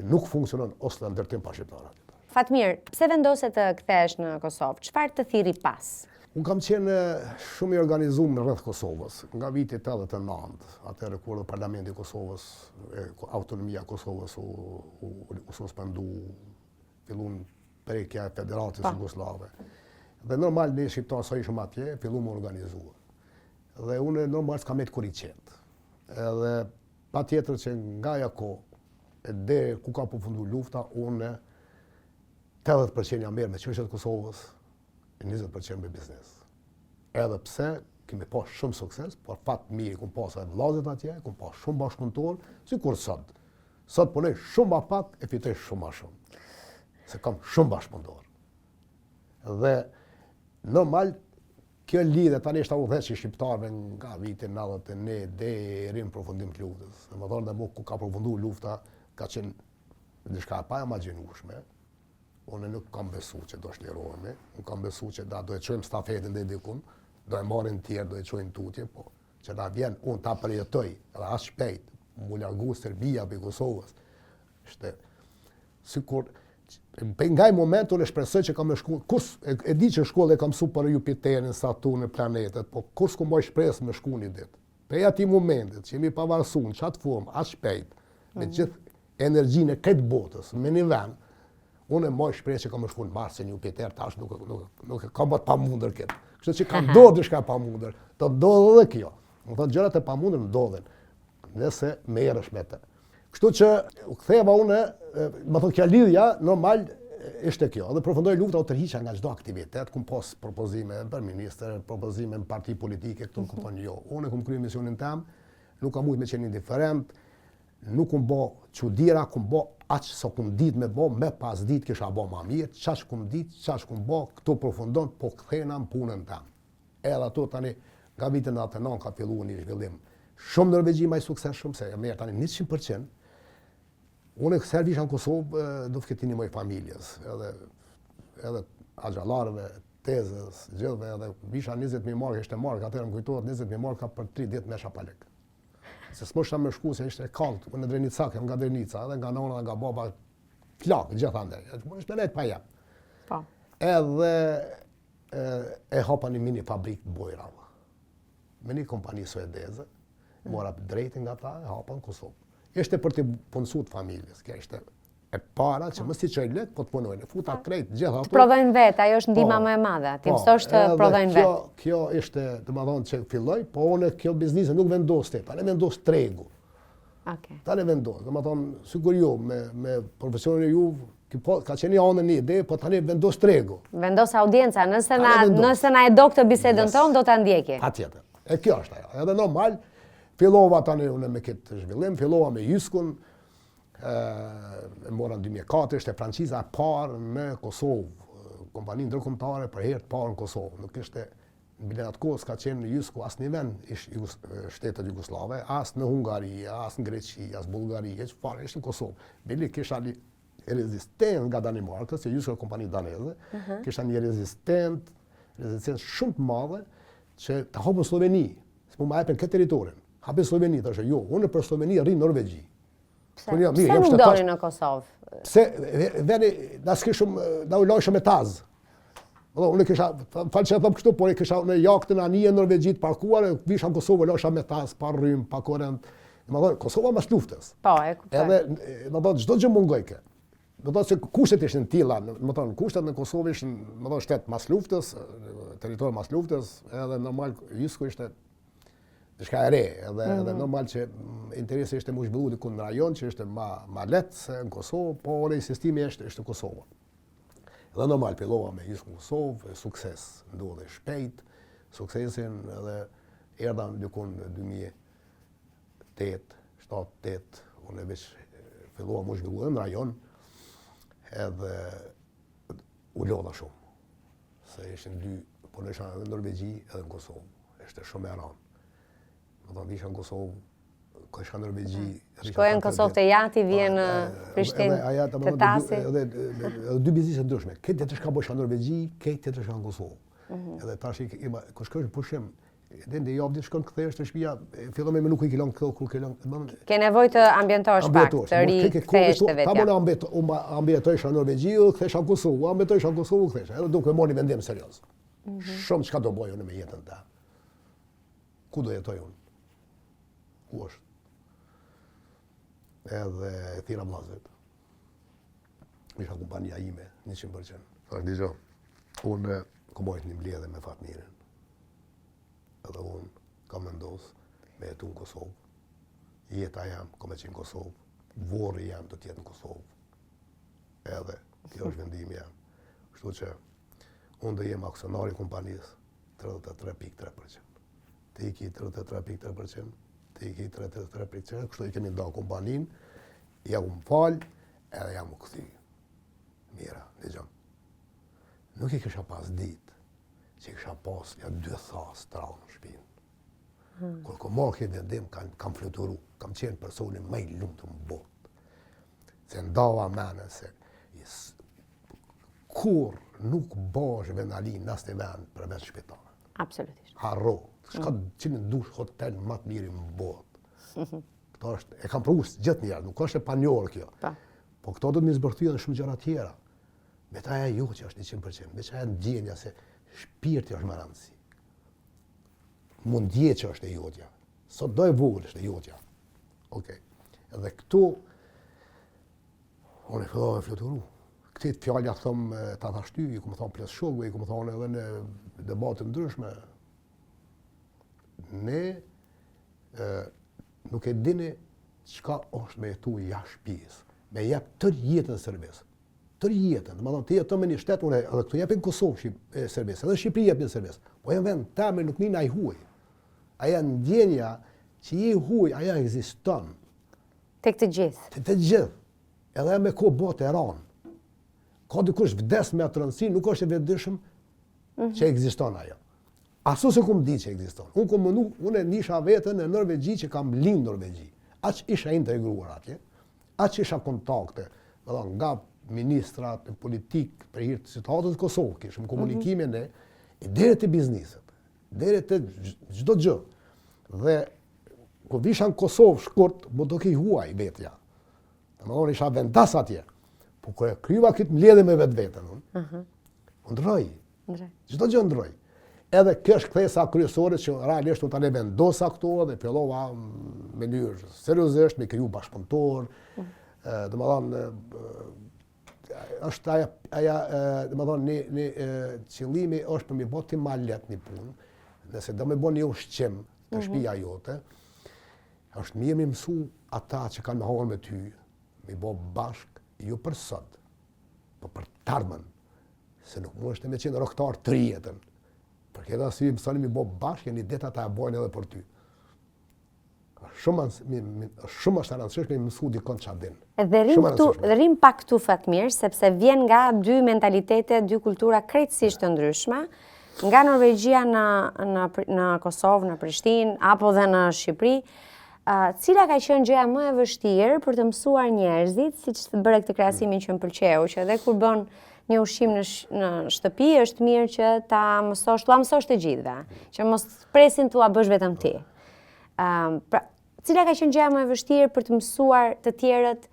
nuk funksionon Oslo ndërtim pa shqiptarët. Fatmir, pse vendose të kthehesh në Kosovë? Çfarë të thirri pas? Unë kam qenë shumë i organizuar në rreth Kosovës, nga viti 89, atëherë kur Parlamenti i Kosovës, autonomia e Kosovës u suspendu, fillun prekja e Federatës Jugoslave. Dhe normal ne shqiptarë sa ishim atje, fillum u organizuar. Dhe unë normal s'kam et kur i qetë. Edhe patjetër që nga ajo kohë deri ku ka përfunduar lufta, unë 80% jam merr me çështjet e Kosovës, 20% me biznes. Edhe pse kemi pas shumë sukses, por fat mirë kum pas edhe vëllezër atje, kum pas shumë bashkëpunëtor, sikur sot. Sot punoj shumë më pak e fitoj shumë më shumë. Se kam shumë bashkëpunëtor. Dhe normal kjo lidhe tani është udhëheqi shqiptarëve nga viti 91 deri në përfundim të luftës. Domethënë dhe ku ka përfunduar lufta ka qenë diçka pa imagjinueshme. Unë nuk kam besu që do shlirohemi, unë kam besu që do e qojmë stafetin dhe dikun, do e marrin tjerë, do e qojmë tutje, po që da vjen unë ta përjetoj, edhe as shpejt, mu largu Serbia për Kosovës. Ishte, sikur, nga i moment unë e shpresoj që kam e shku, e di që shkollë e kam su për Jupiterin, Saturnin, planetet, po kur s'ku mboj shpresë me shku një ditë. Për ati momentit që jemi pavarësu në qatë formë, as shpejt, me gjithë energjinë e këtë botës, me një vend, unë e moj shpresë që kam e shku në Mars, se një Jupiter tash nuk e kam bët pa mundër këtë. Kështu që kam do diçka pa mundër, të ndodhë dhe kjo. Më thonë gjërat e pa mundër ndodhen, nëse me erësh me të. Kështu që u ktheva unë, më thonë kjo lidhja, normal ishte kjo. Dhe përfundoj lufta u tërhiqa nga çdo aktivitet, kum pas propozime për ministër, propozime në parti politike, këtu në kompani jo. Unë kum kryer misionin tem, nuk kam mujt me qenë indiferent, nuk kum bë çuditëra, kum bë aq sa kum ditë me bë, me pas ditë kisha bë më mirë, çaq kum ditë, çaq kum bë, këtu përfundon, po kthena në punën tem. Edhe ato tani nga viti 99 ka filluar një zhvillim. Shumë Norvegji më i suksesshëm se merr tani 100%. Unë servisha në Kosovë do të ketë një moj familjes, edhe axhallarëve, tezës, gjithve, edhe visha 20.000 mark, ishte mark, atëherë më kujtohet 20.000 marka për 3 ditë me shapalek. Se s'mosha me shku se ishte kalt, unë në Drenica, kem nga Drenica, edhe nga nona dhe nga baba, plak, gjithandaj, ishte lejt pa jam. Edhe e hapa një mini fabrik bojrave, me një kompani suedeze, mora drejtin nga ta, e hapa në Kosovë. Ishte për të punësut familjes, kjo ishte e para që mos i çoj lek, po të punojnë, futa krejt, gjitha ato. Prodhojnë vetë, ajo është ndihma më e madhe, ti mësosh të prodhojnë vetë. Kjo ishte, domethënë që filloi, po unë kjo biznise nuk vendos te, tani vendos tregu. Okej. Tani vendos, domethënë sigur ju me profesionin e juve ka qenë anë një ide, po tani vendos tregu. Vendos audienca, nëse na e do këtë bisedën tonë, do ta ndjeki. Patjetër. E kjo është ajo. Edhe normal, fillova tani unë me këtë zhvillim, fillova me Jyskun, mora në 2004, ishte franciza e parë në Kosovë, kompani ndërkombëtare për herë të parë në Kosovë. Nuk ishte në bilet kohë s'ka qenë në Jysku as një vend shtetet Jugoslave, as në Hungari, as në Greqi, as Bullgari, çfarë ishte në Kosovë. Bili kisha një rezistent nga Danimarka, se Jysku është kompani daneze, kisha një rezistencë shumë të madhe që të hapën Sloveni, s'po më hapën këtë territorin. Hapën Sloveni, thashë jo, unë për Sloveni rri në Norvegji. Pse nuk doni në Kosovë? Se veni, na u lojshëm me tazë. Unë kisha, falë që e thëmë kështu, por e kisha në jaktën anije në Norvegjit parkuar, visha në Kosovë, lojshëm me tazë, pa rrym, pa korrent. Kosova mas luftës. Po, e kuptoj. Edhe, më thonë, çdo gjë mungojke. Më thonë se kushtet ishin tilla, më thonë, kushtet në Kosovë ishin, më thonë, shtet mas luftës, territor mas luftës, edhe normal, Jysku ishte diçka e re, edhe normal që interesi ishte më zhvillu diku në rajon, që ishte ma letë se në Kosovë, po ore insistimi ishte Kosova. Edhe normal, fillova me Jysku në Kosovë, sukses, ndodhe shpejt, suksesin edhe erdha diku në 2008, 7-8, unë veç fillova më zhvillu në rajon, edhe u lodha shumë. Se ishin dy, po në isha edhe në Norvegji edhe në Kosovë. Ishte shumë e ranë. Më thonë, isha në Kosovë, ko isha në Norvegji. Shkoja në Kosovë të jati, vjen në Prishtinë të tasi. Edhe dy biznise ndryshme. Këtë tjetër shka bo isha në Norvegji, këtë tjetër shka në Kosovë. Edhe tash, ko shkosh në pushim, dhe në javë ditë shkon këthesh të shpia, fillon me nuk i kilon kur kilon. Ke nevoj të ambientosh pak, të rikthesh të vetja. Ta më në ambientojsh në Norvegji, këthesh në Kosovë, ambientojsh në Kosovë, këthesh. Edhe duke mori vendim serios. Shumë çka do bëj unë me jetën ta. Ku do jetoj unë? Ku është? Edhe thira vllazët. Isha kompania ime, 100%. Thash dëgjoj, unë ku bëjt një mbledhje me Fatmirin. Edhe unë kam vendosur me jetu në Kosovë. Jeta jam ka me qenë në Kosovë. Vorri jam do t'jetë në Kosovë. Edhe kjo është vendimi jam. Kështu që unë do jem aksionari i kompanisë 33.3%. Ti ki 33.3%, ti ki 33%, kështu i kemi nda kompaninë, ja u më falë, edhe ja mu këthy. Mira, dëgjom. Nuk i kësha pas ditë, që i kësha pas ja 2 thasë të raunë në shpinë. Kur ko marrë këtë vendim, kam fluturu, kam qenë personin më i lumtur në botë. Se ndava mene se kur nuk bash vendalin në asnjë vend përveç shpitale. Absolutisht. Harro, s'ka qenë dush hotel më të mirë në botë. Këto është, e kam provu gjithë njerë, nuk është e panjohur kjo. Po këto do të më zbërthyjnë edhe shumë gjëra tjera. Veçaja jo që është 100%, veçaja ndjenja se shpirti është më rëndësi. Mundje që është e jotja. Sot do e vogël është e jotja. Okej. Edhe këtu unë e fillova me fluturu. Këtë fjallja thëmë ta thashty, i ku më thonë ples shokve, i ku më thonë edhe në debatë ndryshme. Ne nuk e dini çka është me jetu jashtë shtëpisë, me jep tër jetën servis. Tër jetën, domethënë ti jeton me një shtet, unë edhe këtu japin Kosovë servis, edhe Shqipëri japin servis. Po janë vend tamë nuk nin ai huaj. Aja ndjenja që i huaj, aja ekziston. Tek të gjithë. Tek të gjithë. Edhe me ko botë e ranë. Ka dikush vdes me atë rëndësi, nuk është e vetëdijshëm që ekziston ajo. Aso se kum di që ekziston. Unë nisha veten në Norvegji që kam lind në Norvegji. Aq isha integruar atje, aq isha kontakte, nga ministrat e politik për hir të situatës në Kosovë, kishim komunikime ne, deri te bizneset, deri te çdo gjë. Dhe kur visha në Kosovë shkurt, më do ke huaj vetja. Domethënë isha vendas atje. Po kur e kryva këtë mbledhje me vetveten unë, ndroj. Çdo gjë ndroj. Edhe kjo është kthesa kryesore që realisht unë tani vendosa këto dhe fillova në mënyrë seriozisht me kriju bashkëpunëtor. Domethënë është aja domethënë një qëllimi është për mi bë ti ma lehtë një punë. Nëse do më bën një ushqim të shtëpia jote, është mirë më mësu ata që kanë me hallën me ty, mi bë bashk, jo për sot, po për tarmën, se nuk mund të më qenë rroktar të jetën. Për këtë arsye mësoni mi bë bashk, një ditë ata e bojnë edhe për ty. Shumë është rëndësishme me mësu dikon çfarë din. Dhe rrim pak këtu Fatmir, sepse vjen nga dy mentalitete, dy kultura krejtësisht të ndryshme, nga Norvegjia në Kosovë, në Prishtinë, apo dhe në Shqipëri. Cila ka qenë gjëja më e vështirë për të mësuar njerëzit, siç të bëre këtë krahasimin që më pëlqeu, që edhe kur bën një ushqim në shtëpi, është mirë që ta mësosh të gjithëve, që mos presin t'ua bësh vetëm ti. Pra, cila ka qenë gjëja më e vështirë për të mësuar të tjerët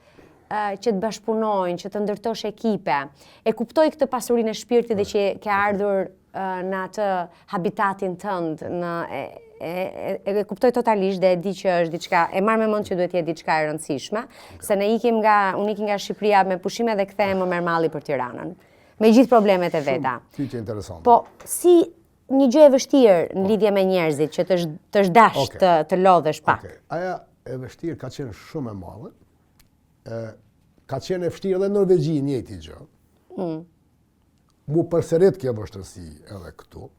që të bashkëpunojnë, që të ndërtosh ekipe? E kuptoj këtë pasurinë e shpirtit dhe që ke ardhur në atë habitatin tënd, e kuptoj totalisht dhe e di që është diçka, e marr me mend që duhet të jetë diçka e rëndësishme, se unë ikim nga Shqipëria me pushime dhe kthehem më merrmalli për Tiranën, me gjithë problemet e veta. Pyetje interesante. Po, si një gjë e vështirë në lidhje me njerëzit që të zhdash të lodhesh pak? Aja e vështirë ka qenë shumë e madhe. Ka qenë e vështirë edhe në Norvegji njëjti gjë. Mu përsërit kjo vështirësi edhe këtu.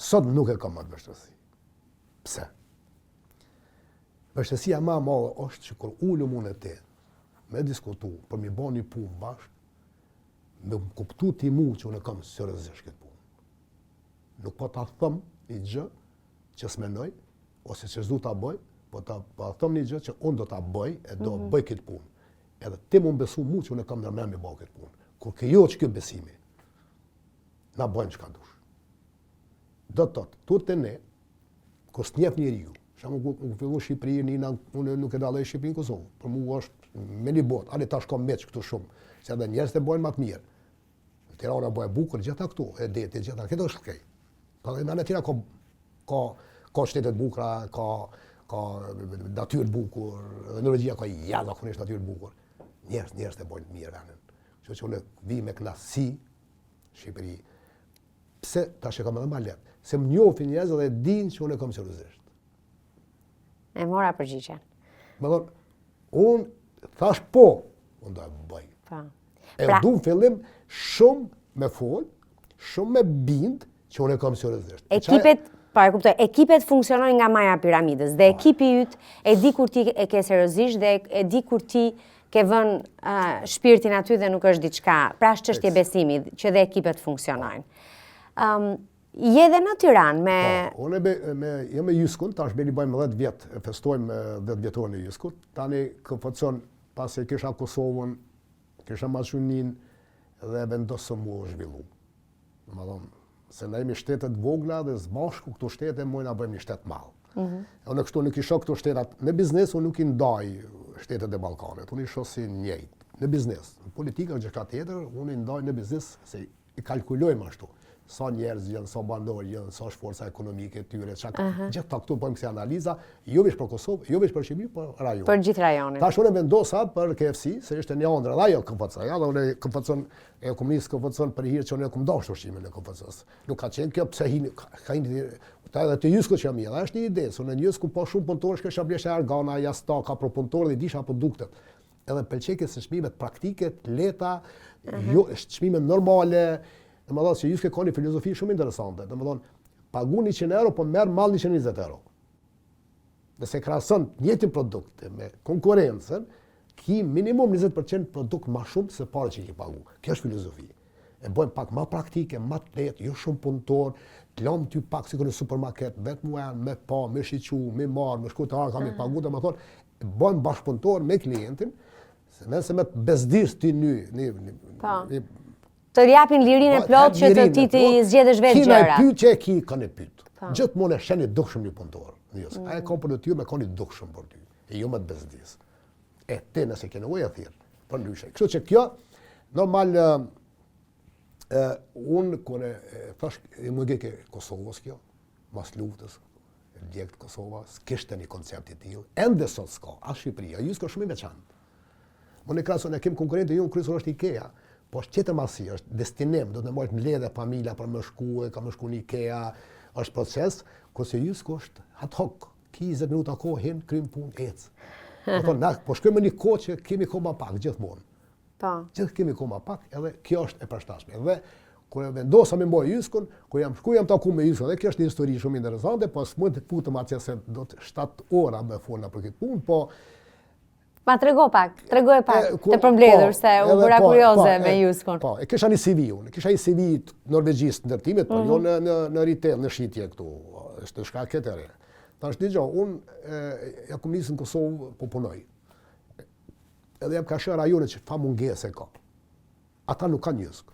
Sot nuk e kam atë vështirësi. Pse? Vështirësia më e madhe është që kur ulëm unë e ti, me diskutu për mi bën një punë bashkë, me më kuptu ti mu që unë kam seriozisht këtë punë. Nuk po ta thëm një gjë që s'menoj, ose që s'du ta bëj, po ta thëm një gjë që unë do ta bëj e do bëj këtë punë. Edhe ti mu më besu mu që unë kam nërmen me bëj këtë punë. Kur ke jo që kjo besimi, na bëjmë që ka dush. Do të thotë, tur të ne, kur s'njef njeri ju, shamu ku fillu Shqipëri, unë nuk e dalej Shqipëri në Kosovë, për mu është me një botë, ale tash ka meq këtu shumë, se edhe njerëz të bojnë më të mirë. Tirana bëjë bukur, gjitha këtu, e deti, gjitha, këtë është kej. Pa dhe në tira ka shtetet bukra, ka natyrë bukur, dhe Norvegjia ka jashtëzakonisht natyrë bukur. Njerëz të bojnë të mirë venën. Që unë vi me knasi Shqipëri. Pse tash e kam edhe më lehtë? Se më njohin njerëz dhe dinë që unë kam seriozisht. E mora përgjigjen. Më thonë, unë thash po, unë do e bëj. E du në fillim shumë me fol, shumë me bind që unë e kam seriozisht. Ekipet funksionojnë nga maja piramidës dhe ekipi yt e di kur ti e ke seriozisht dhe e di kur ti ke vën shpirtin aty dhe nuk është diçka. Pra është çështje besimi që dhe ekipet funksionojnë. Je dhe në Tiranë me... Unë jam me Juskun, tash beni bëjmë 10 vjet, festojmë 10 vjetorin e Juskut. Tani këpëtson, pas e kisha Kosovën, kisha Maqedonin dhe vendosëm mu zhvillu. Më thonë, se ne jemi shtetet vogla dhe zbashku këto shtete mojna bëjmë një shtet malë. Unë kështu nuk isha këto shtetat, në biznes unë nuk i ndaj shtetet e Ballkanit, unë isha si njëjt, në biznes. Në politika gjë ka tjetër, unë i ndaj në biznes se i kalkulojmë ashtu. Sa njerëz janë, sa banorë janë, sa është forca ekonomike e tyre, gjithë ta këtu bëjmë kësi analiza, jo veç për Kosovë, jo veç për Shqipëri, për rajon. Për gjithë rajonin. Tash unë vendosa për KFC, se ishte një ëndër, dhe ajo KFC, ja, dhe unë KFC-n e komunistë KFC-n për hir që unë e kum dashur ushqimin e KFC-s. Nuk ka qenë kjo pse ka edhe të Jusko që jam mirë, është një ide, se unë në Jusko po shumë punëtorësh kisha blesh argana, jastaka, pro punëtorë dhe disha produktet. Edhe pëlqej se çmimet praktike, lehta, jo çmime normale. Dhe më thonë që Jusko ka një filozofi shumë interesante. Dhe më thonë, pagu 100 euro, po merë malë 120 euro. Dhe se krahason njëjtin produkt me konkurencën, ki minimum 20% produkt ma shumë se pare që i ki pagu. Kjo është filozofi. E bojmë pak ma praktike, ma të lehtë, jo shumë punëtor, të lëmë ty pak si në supermarket, vetë mu janë me pa, me shiqu, me marë, me shku të arë, kam i pagu, dhe më thonë, bojmë bashkëpunëtor me klientin, se me të bezdis ti të japin lirinë e plot që të ti të zgjedhësh vetë gjëra. Kina e pyet që e ki kanë e pyet. Gjithmonë e sheni dukshëm një punëtor. Ai ka për detyrë me kanë dukshëm për ty. E jo me të bezdis. E te nëse ke nevojë thirr. Për ndryshe. Kështu që kjo normal unë kur e thash më ke Kosovës kjo, mas luftës, djegt Kosova, s'kishte një koncept i tillë. Ende sot s'ka, as Shqipëria, ju s'ka shumë i veçantë. Më në krahasim ne kemi konkurrentë ju kryesor është IKEA. Po është tjetër masi, është destinim, do të mojtë mbledhe familja për më shku, ka më shku një IKEA, është proces, kurse Jusko është ad hoc, ki 20 minuta kohë, hin, krym punë, ecë. Po shkojmë një kohë që kemi kohë ma pak, gjithmonë. Gjithë kemi kohë ma pak, edhe kjo është e përshtatshme. Edhe kur e vendosa me mboj Juskun, kur jam shku, jam taku me Juskun, dhe kjo është një histori shumë interesante, po s'mund të futëm atje se do të 7 ora me folna për këtë punë, po Ma tregoj pak të përmbledhur se u bëra kurioze me Juskun. Po, e kisha një CV unë, kisha një CV norvegjisë të ndërtimit, po jo në retail, në shitje këtu, është shka ketëre. Tash digjo, unë ja kum nisë në Kosovë po punoj. Edhe jam ka shë rajonet që fa mungese ka. Ata nuk kanë Jusk.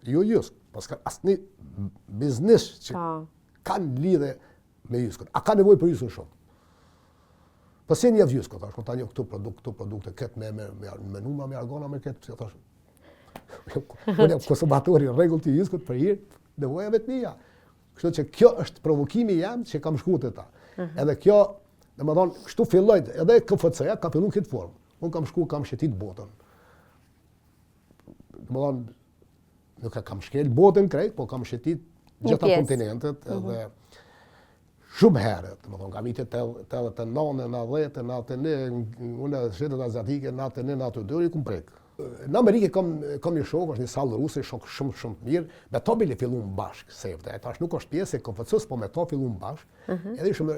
Jo Jusk, pas ka asni biznes që kanë lidhe me Juskun. A ka nevoj për Juskun shumë. Po se një Jusko, tash, ta një këtu produkte, këtë me numra, me argona, me këtë, pëse tash, unë jam konsumatori në regull të Juskut për hirë, nevoja vetë mija. Kështu që kjo është provokimi jam që kam shku të ta. Edhe kjo, dhe më thonë, kështu fillojt, edhe KFC-ja ka fillu në këtë formë. Unë kam shku, kam shetit botën. Dhe më thonë, nuk e kam shkel botën krejt, po kam shetit gjitha kontinentet, edhe shumë herët, më thonë, kam ite 89, 90, 91, unë shtetet azatike, 91, 92, i kum prek. Në Amerike kam një shok, është një salë ruse, shok shumë të mirë, me to bile fillu në bashkë, sefte, tash nuk është pjesë e KFC-s, po me to fillu në bashkë, edhe shumë,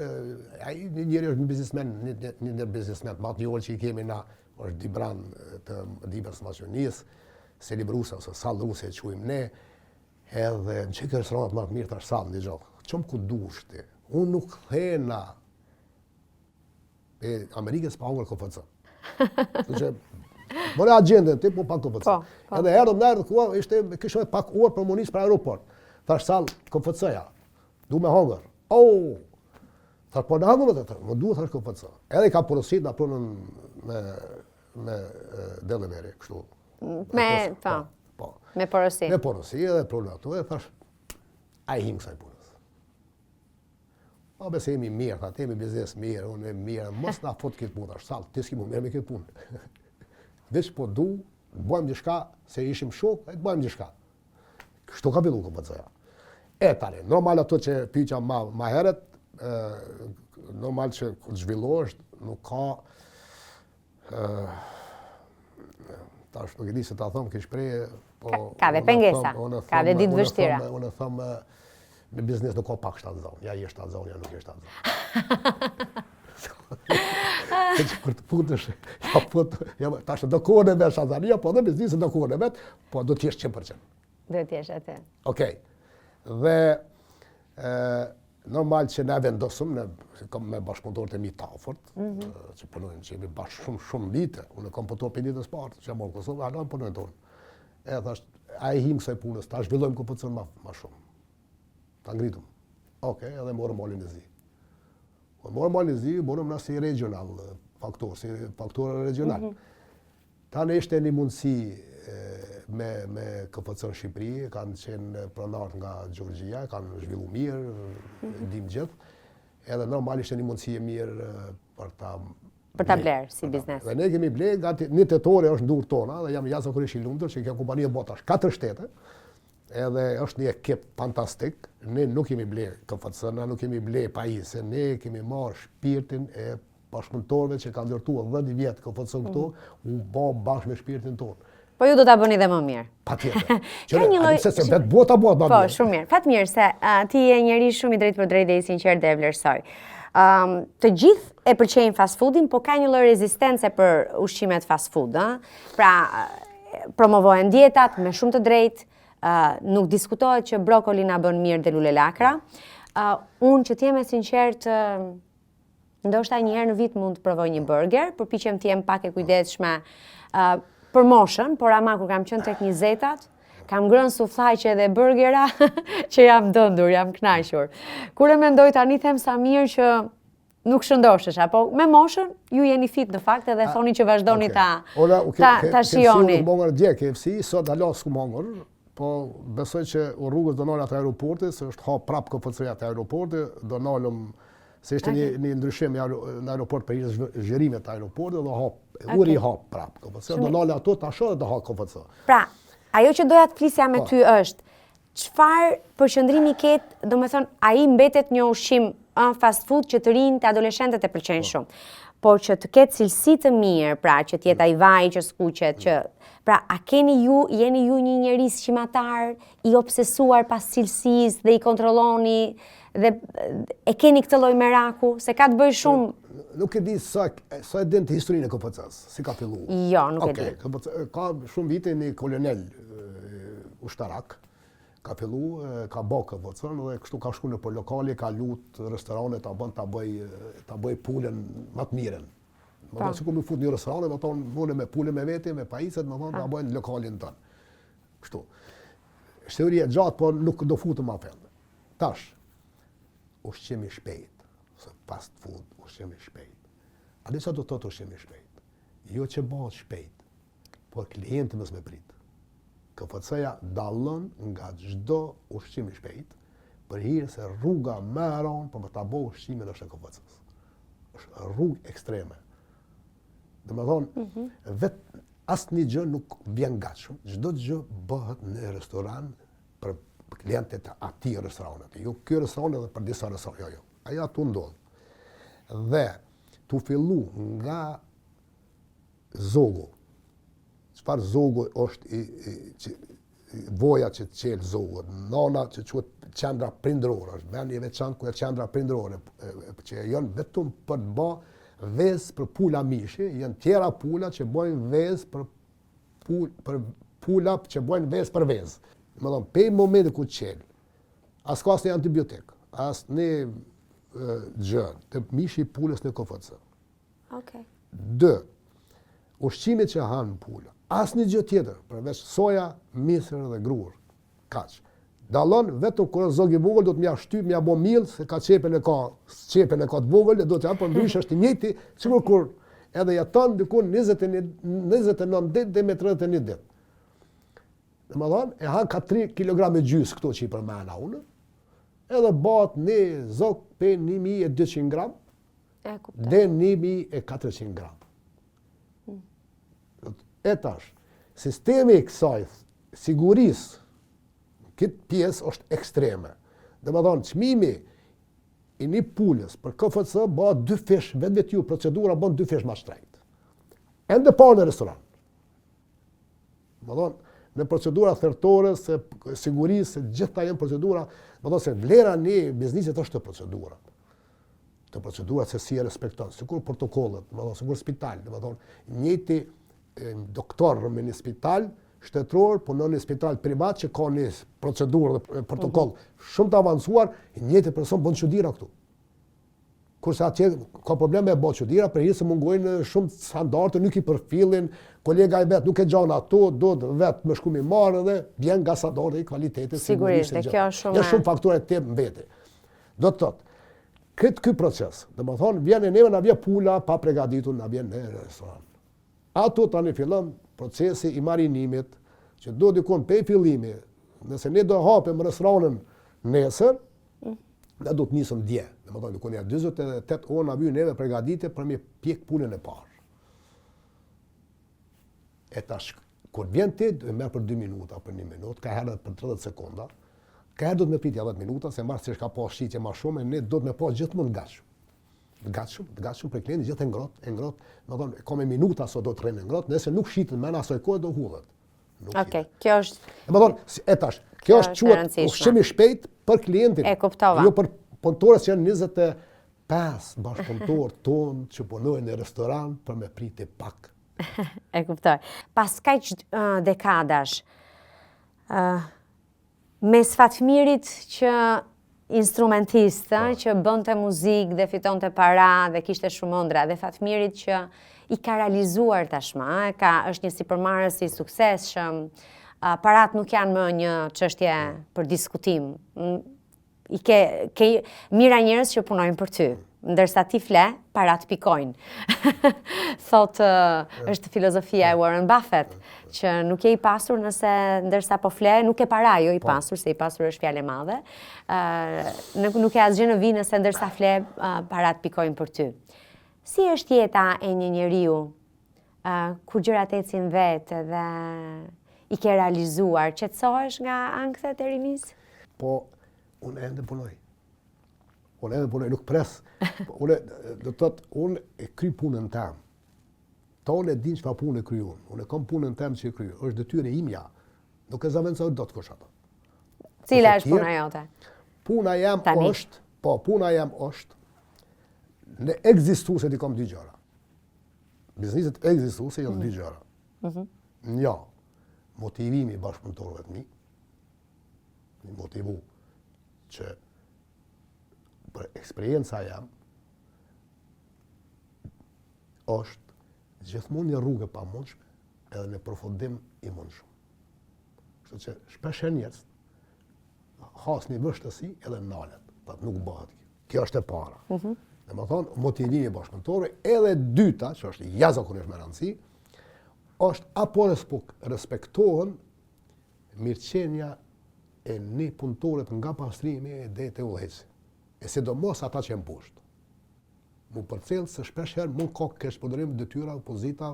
njëri është një biznismen, një biznismen, matë një orë që i kemi na, është Dibran të Dibers Maqedonisë, Selibrusa ose sallë ruse e quajmë ne, edhe në që restoranat më të mirë tash sallë një gjallë. Qëmë ku dushti, unë nuk thena e Amerikës pa hongër KFC. Bëre agendën ti, po pak KFC. Edhe erdhëm në erdhë kua, kishë pak orë për munis për aeroport. Thash sallë KFC-ja, du me hongër. Thash po në hongër dhe të, më duhet thash KFC. Edhe ka porosit në apronën me Delaware, kështu. Me porosi. Me porosi edhe pronën ato, edhe thash, a i himë kësaj punës. Po besë jemi mirë, tha, temi biznes mirë, unë e mirë, mos na fot këtë punë, është sallë, ti s'ki mu mirë me këtë punë. Veç po du, bëjmë gjishka, se ishim shok, e të bëjmë gjishka. Kështu ka fillu KFC-ja. E tani, normal ato që pyqa ma heret, normal që kur zhvillohesh, nuk ka, tash nuk e di se ta thëmë kish preje, ka dhe pengesa, ka dhe ditë vështira. Unë e thëmë, në biznes nuk ka pak 7 zonë, ja je 7 zonë, ja nuk je 7 zonë. Kur të putesh, tash do kohën e vetë Shazania, po dhe biznesën do kohën e vetë, po do t'jesh 100%. Do t'jesh atë. Okej. Dhe normal që ne vendosëm, me bashkëpunëtorët e mi të afërt, që punojnë, që jemi bashkë shumë vite, unë kam punëtor për ditës partë, që jam orë Kosovë, alam punojnë tonë. E thash, a i himë kësaj punës, ta zhvillojmë KFC-n ma shumë. Ta ngritëm. Okej, edhe morëm malin e zi. Morëm malin e zi, morëm në si regional faktor, si faktor regional. Ta në ishte një mundësi me KFC në Shqipëri, kanë qenë pronarët nga Gjorgjia, kanë zhvillu mirë, dim gjithë, edhe normal ishte një mundësi e mirë për ta blerë si biznes. Dhe ne kemi blerë, gati një tetore është ndurë tona, dhe jam jasë kërësh i lumëtër, që kjo kompani e botash 4 shtete, edhe është një ekip fantastik, ne nuk kemi blerë KFC, ne nuk kemi blerë pajisë, ne kemi marrë shpirtin e bashkëpunëtorëve që kanë ndërtuar 10 vjetë KFC këto, u bë bashkë me shpirtin tonë. Po ju do ta bëni dhe më mirë. Patjetër. Se vetë bota më mirë. Po, shumë mirë. Fatmirë se ti je njeri shumë i drejtë për drejtë dhe i sinqert dhe e vlerësoj. Të gjithë e pëlqejnë fast foodin, po ka një lloj rezistence për ushqimet fast food, pra promovohen dietat me shumë të drejtë, nuk diskutohet që brokoli na bën mirë dhe lule lakra. Unë që t'jem e sinqert, ndoshta një herë në vit mund të provoj një burger, përpiqem të jem pak e kujdesshme për moshën, por ama kur kam qenë tek 20-tat, kam ngrënë sufllaqe dhe burgera që jam dëndur, jam kënaqur. Kur e mendoj tani them sa mirë që nuk shëndoshesh, apo me moshën ju jeni fit në fakt edhe thoni që vazhdoni ta shijoni. Unë mongër dje KFC, sot hala s'ku mongër, po besoj që u rrugës do nalë atë aeroportit, se është hap prap KFC-ja të aeroportit, do nalëm se ishte një ndryshim në aeroport për zhjerimet të aeroportit, dhe uri hap prap KFC, do nalë ato të asho dhe do hap KFC. Pra, ajo që doja të flisja me ty është, çfarë përqëndrimi ketë, do me thonë, a i mbetet një ushqim fast food që të rinj të adoleshentët e pëlqejnë shumë, por që të ketë cilësi të mirë, pra që t'jetë ai vaj që skuqet, që pra a jeni ju një njerëz shimatar i obsesuar pas cilësisë dhe i kontrolloni dhe e keni këtë lloj meraku se ka të bëjë shumë. Nuk e di sa e din të historinë e KFC-s, si ka filluar. Jo, nuk e di. Ka shumë vite një kolonel ushtarak, ka fillu, ka bë KFC-n dhe kështu ka shku në për lokali, ka lut restorane ta bëj pulën më të mirën. Më thonë sikur më fut një restorane, më thonë vone me pulën me vete, me pajisjet, më thonë ta bëjnë lokalin tonë. Kështu. Historia e gjatë, po nuk do futëm më afër. Tash, ushqimi shpejt, fast food, ushqimi shpejt. A di sa do të thotë ushqimi shpejt? Jo që bëhet shpejt, por klienti mos më prit. KFC-ja dallon nga çdo ushqim i shpejt, për hir se rruga më e rëndë për ta bëu ushqimin është KFC-s. Është rrugë ekstreme. Domethënë, vetë asnjë gjë nuk vjen gatshëm. Çdo gjë bëhet në restoran për klientët e atij restorani. Jo ky restoran edhe për disa restorane, jo. Ajo atu ndodh. Dhe tu fillu nga zogu. Çfarë zogu është voja që qel zogu, nona që quhet qendra prindërore, është vend i veçantë ku është qendra prindërore, që janë vetëm për të bë vezë për pula mishi, janë tjera pula që bëjnë vezë për pula që bojnë vezë për vezë. Më thonë, pe momenti ku qelë, as ka asë një antibiotik, as një gjë, të mishi pulës në KFC. Okay. 2. Ushqimit që hanë pula, as një gjë tjetër, përveç soja, misër dhe grur, kaq. Dallon vetëm kur zog i vogël do të mja shtyp, mja bo mill, se ka çepën e ka të vogël, do të apo ndryshe është i njëjti, sikur kur edhe jeton diku 29 ditë dhe me 31 ditë. Domethënë, e han ka 3 kg gjys këto që i përmenda unë, edhe bat një zog pe 1200 gram, dhe 1400 gram. E tash, sistemi i kësaj sigurisë, këtë pjesë është ekstreme. Dhe më thonë, çmimi i një pulës për KFC bëhet 2 fish, vetë ju procedura bën 2 fish më shtrejt. Ende pa në restoran. Më thonë, në procedura thertore, se sigurisë, se gjitha janë procedura, më thonë se vlera një biznisit është të procedura. Të procedura se si e respekton, sikur protokollet, më thonë, sikur spital, më thonë, njëti doktor në një spital, shtetëror, punon në spital privat që ka një procedurë dhe protokoll shumë të avancuar, njëti person bën çuditëra këtu. Kurse atje ka probleme e bën çuditëra, për hir se mungojnë shumë standarde, nuk i përfillin, kolega i vet nuk e gjan ato, do vetë me shkumi marrë dhe vjen nga standardi i cilësitetit. Sigurisht, kjo është shumë faktorë të mbeti. Do të thotë, ky proces, domethënë vjen neve na vjen pula pa përgatitur, na vjen në restoran. Ato tani fillon procesi i marinimit, që do dikon pe fillimi, nëse ne do hapim restoranin nesër, ne do të nisëm dje. Domethënë dikon ja 48 orë na vjen neve përgatitje për me pjek punën e parë. E tash, kur vjen ti, do e merr për 2 minuta, për 1 minutë, ka herë për 30 sekonda, ka herë do të më pritja 10 minuta, se marrë se ka pas shitje më shumë, e ne do të më pas gjithmonë gatshëm. Gatshëm për klientin gjithë e ngrohtë, do thonë ka me minuta so do të rrinë ngrohtë, nëse nuk shiten më në asoj kohë do hudhet. Okej, kjo është. Do thonë, e tash, kjo është quhet ushqim i shpejt për klientin. E kuptova. Jo për punëtorët që janë 25 bashkëpunëtorë tonë që punojnë në restoran për me priti pak. E kuptoj. Pas kaq dekadash, mes fatmirit që instrumentista që bënte muzikë dhe fitonte para dhe kishte shumë ëndra dhe fatmirit që i ka realizuar tashmë, është një sipërmarrës i suksesshëm, parat nuk janë më një çështje për diskutim. I ke mira njerëz që punojnë për ty, ndërsa ti fle, parat pikojnë. Thotë, është filozofia e Warren Buffett, që nuk je i pasur nëse ndërsa po fle, nuk e para jo i pasur, se i pasur është fjalë e madhe. Nuk e asgjë në vi nëse ndërsa fle, parat pikojnë për ty. Si është jeta e një njeriu kur gjërat ecin vetë dhe i ke realizuar, qetësohesh nga ankthet e rinisë? Po, unë ende punoj. Nuk pres. Unë, do të thotë, unë e kry punën tem. Ta unë e din çfarë punë e kry unë. Unë e kam punën tem që e kry. Është detyrë imja. Nuk e zavendësoj dot kush ato. Cila është puna jote? Puna jam është në ekzistuese di kam 2 gjëra. Bizneset ekzistuese janë 2 gjëra. Një, motivimi i bashkëpunëtorëve të mi. Motivu që për eksperienca jam është gjithmonë një rrugë pa mundshme edhe në përfundim i mundshëm. Kështu që shpesh njerëz has një vështësi edhe nalet, pat nuk bëhet. Kjo është e para. Domethënë motivimi i bashkëpunëtorëve, edhe dyta, që është jashtëzakonisht më rëndësi, është apo respektohen mirëqenia e një punëtorët nga pastrimi dhe të udhëheqësi. E sidomos ata që janë poshtë. Mu përcjell se shpesh herë mund ka kesh përdorim detyra, opozita,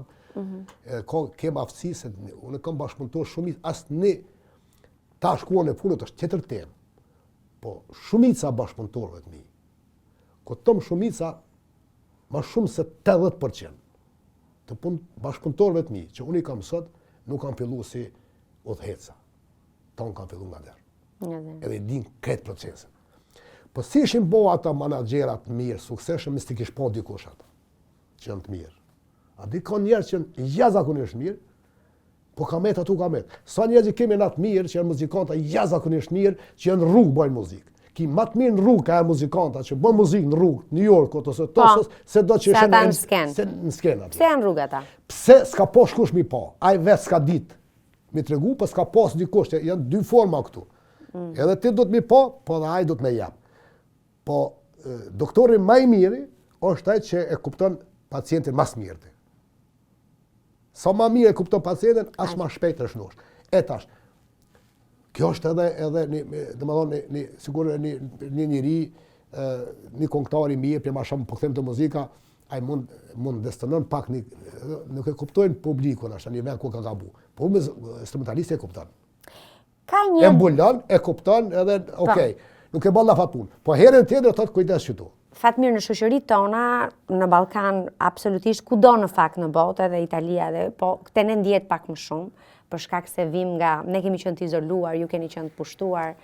kem aftësi se unë kam bashkëpunëtor shumë asnjë ta shkuan e punët është tjetër temë. Po shumica bashkëpunëtorëve të mi, këtom shumica më shumë se 80% të bashkëpunëtorëve të mi që unë i kam sot nuk kam filluar si udhëheca. Ton kam filluar nga derë. Edhe din këtë procesin. Po si ishin bo ata manaxherat mirë, suksesshëm, s'ti kish po dikush ata që janë të mirë. A di ka njerëz që janë jashtëzakonisht mirë, Po kamet atu kamet. Sa njerëz kemi në atë mirë, që janë muzikanta jashtëzakonisht mirë, që janë në rrugë bojnë muzikë. Ki më të mirë në rrugë ka muzikanta që bën muzikë në rrugë, New York ose Tosos, se do që në skenë. Pse janë rrugë ata? Pse s'ka posh kush mi pa? Ai vetë s'ka ditë mi tregu, po s'ka pas dikush, janë dy forma këtu. Edhe ti do të mi pa, po dhe ai do të më jap. Po doktori më i miri është ai që e kupton pacientin më së miri. Sa më mirë e kupton pacientin, aq më shpejt është nosh. E tash. Kjo është edhe domethënë sigurisht një njeri, një këngëtar i mirë, për më shumë po them të muzika, ai mund destinon pak nuk e kuptojnë publikun ashtu në vend ku ka gabu. Po me instrumentalisti e kupton. Ka një e mbulon, e kupton edhe okay. Nuk e balla fatun. Po herën tjetër thotë kujdes këtu. Fatmirë, në shoqëritë tona, në Ballkan, absolutisht kudo në fakt në botë, edhe Italia, po këte ne ndjet pak më shumë, për shkak se vim nga, ne kemi qenë të izoluar, ju keni qenë të pushtuar,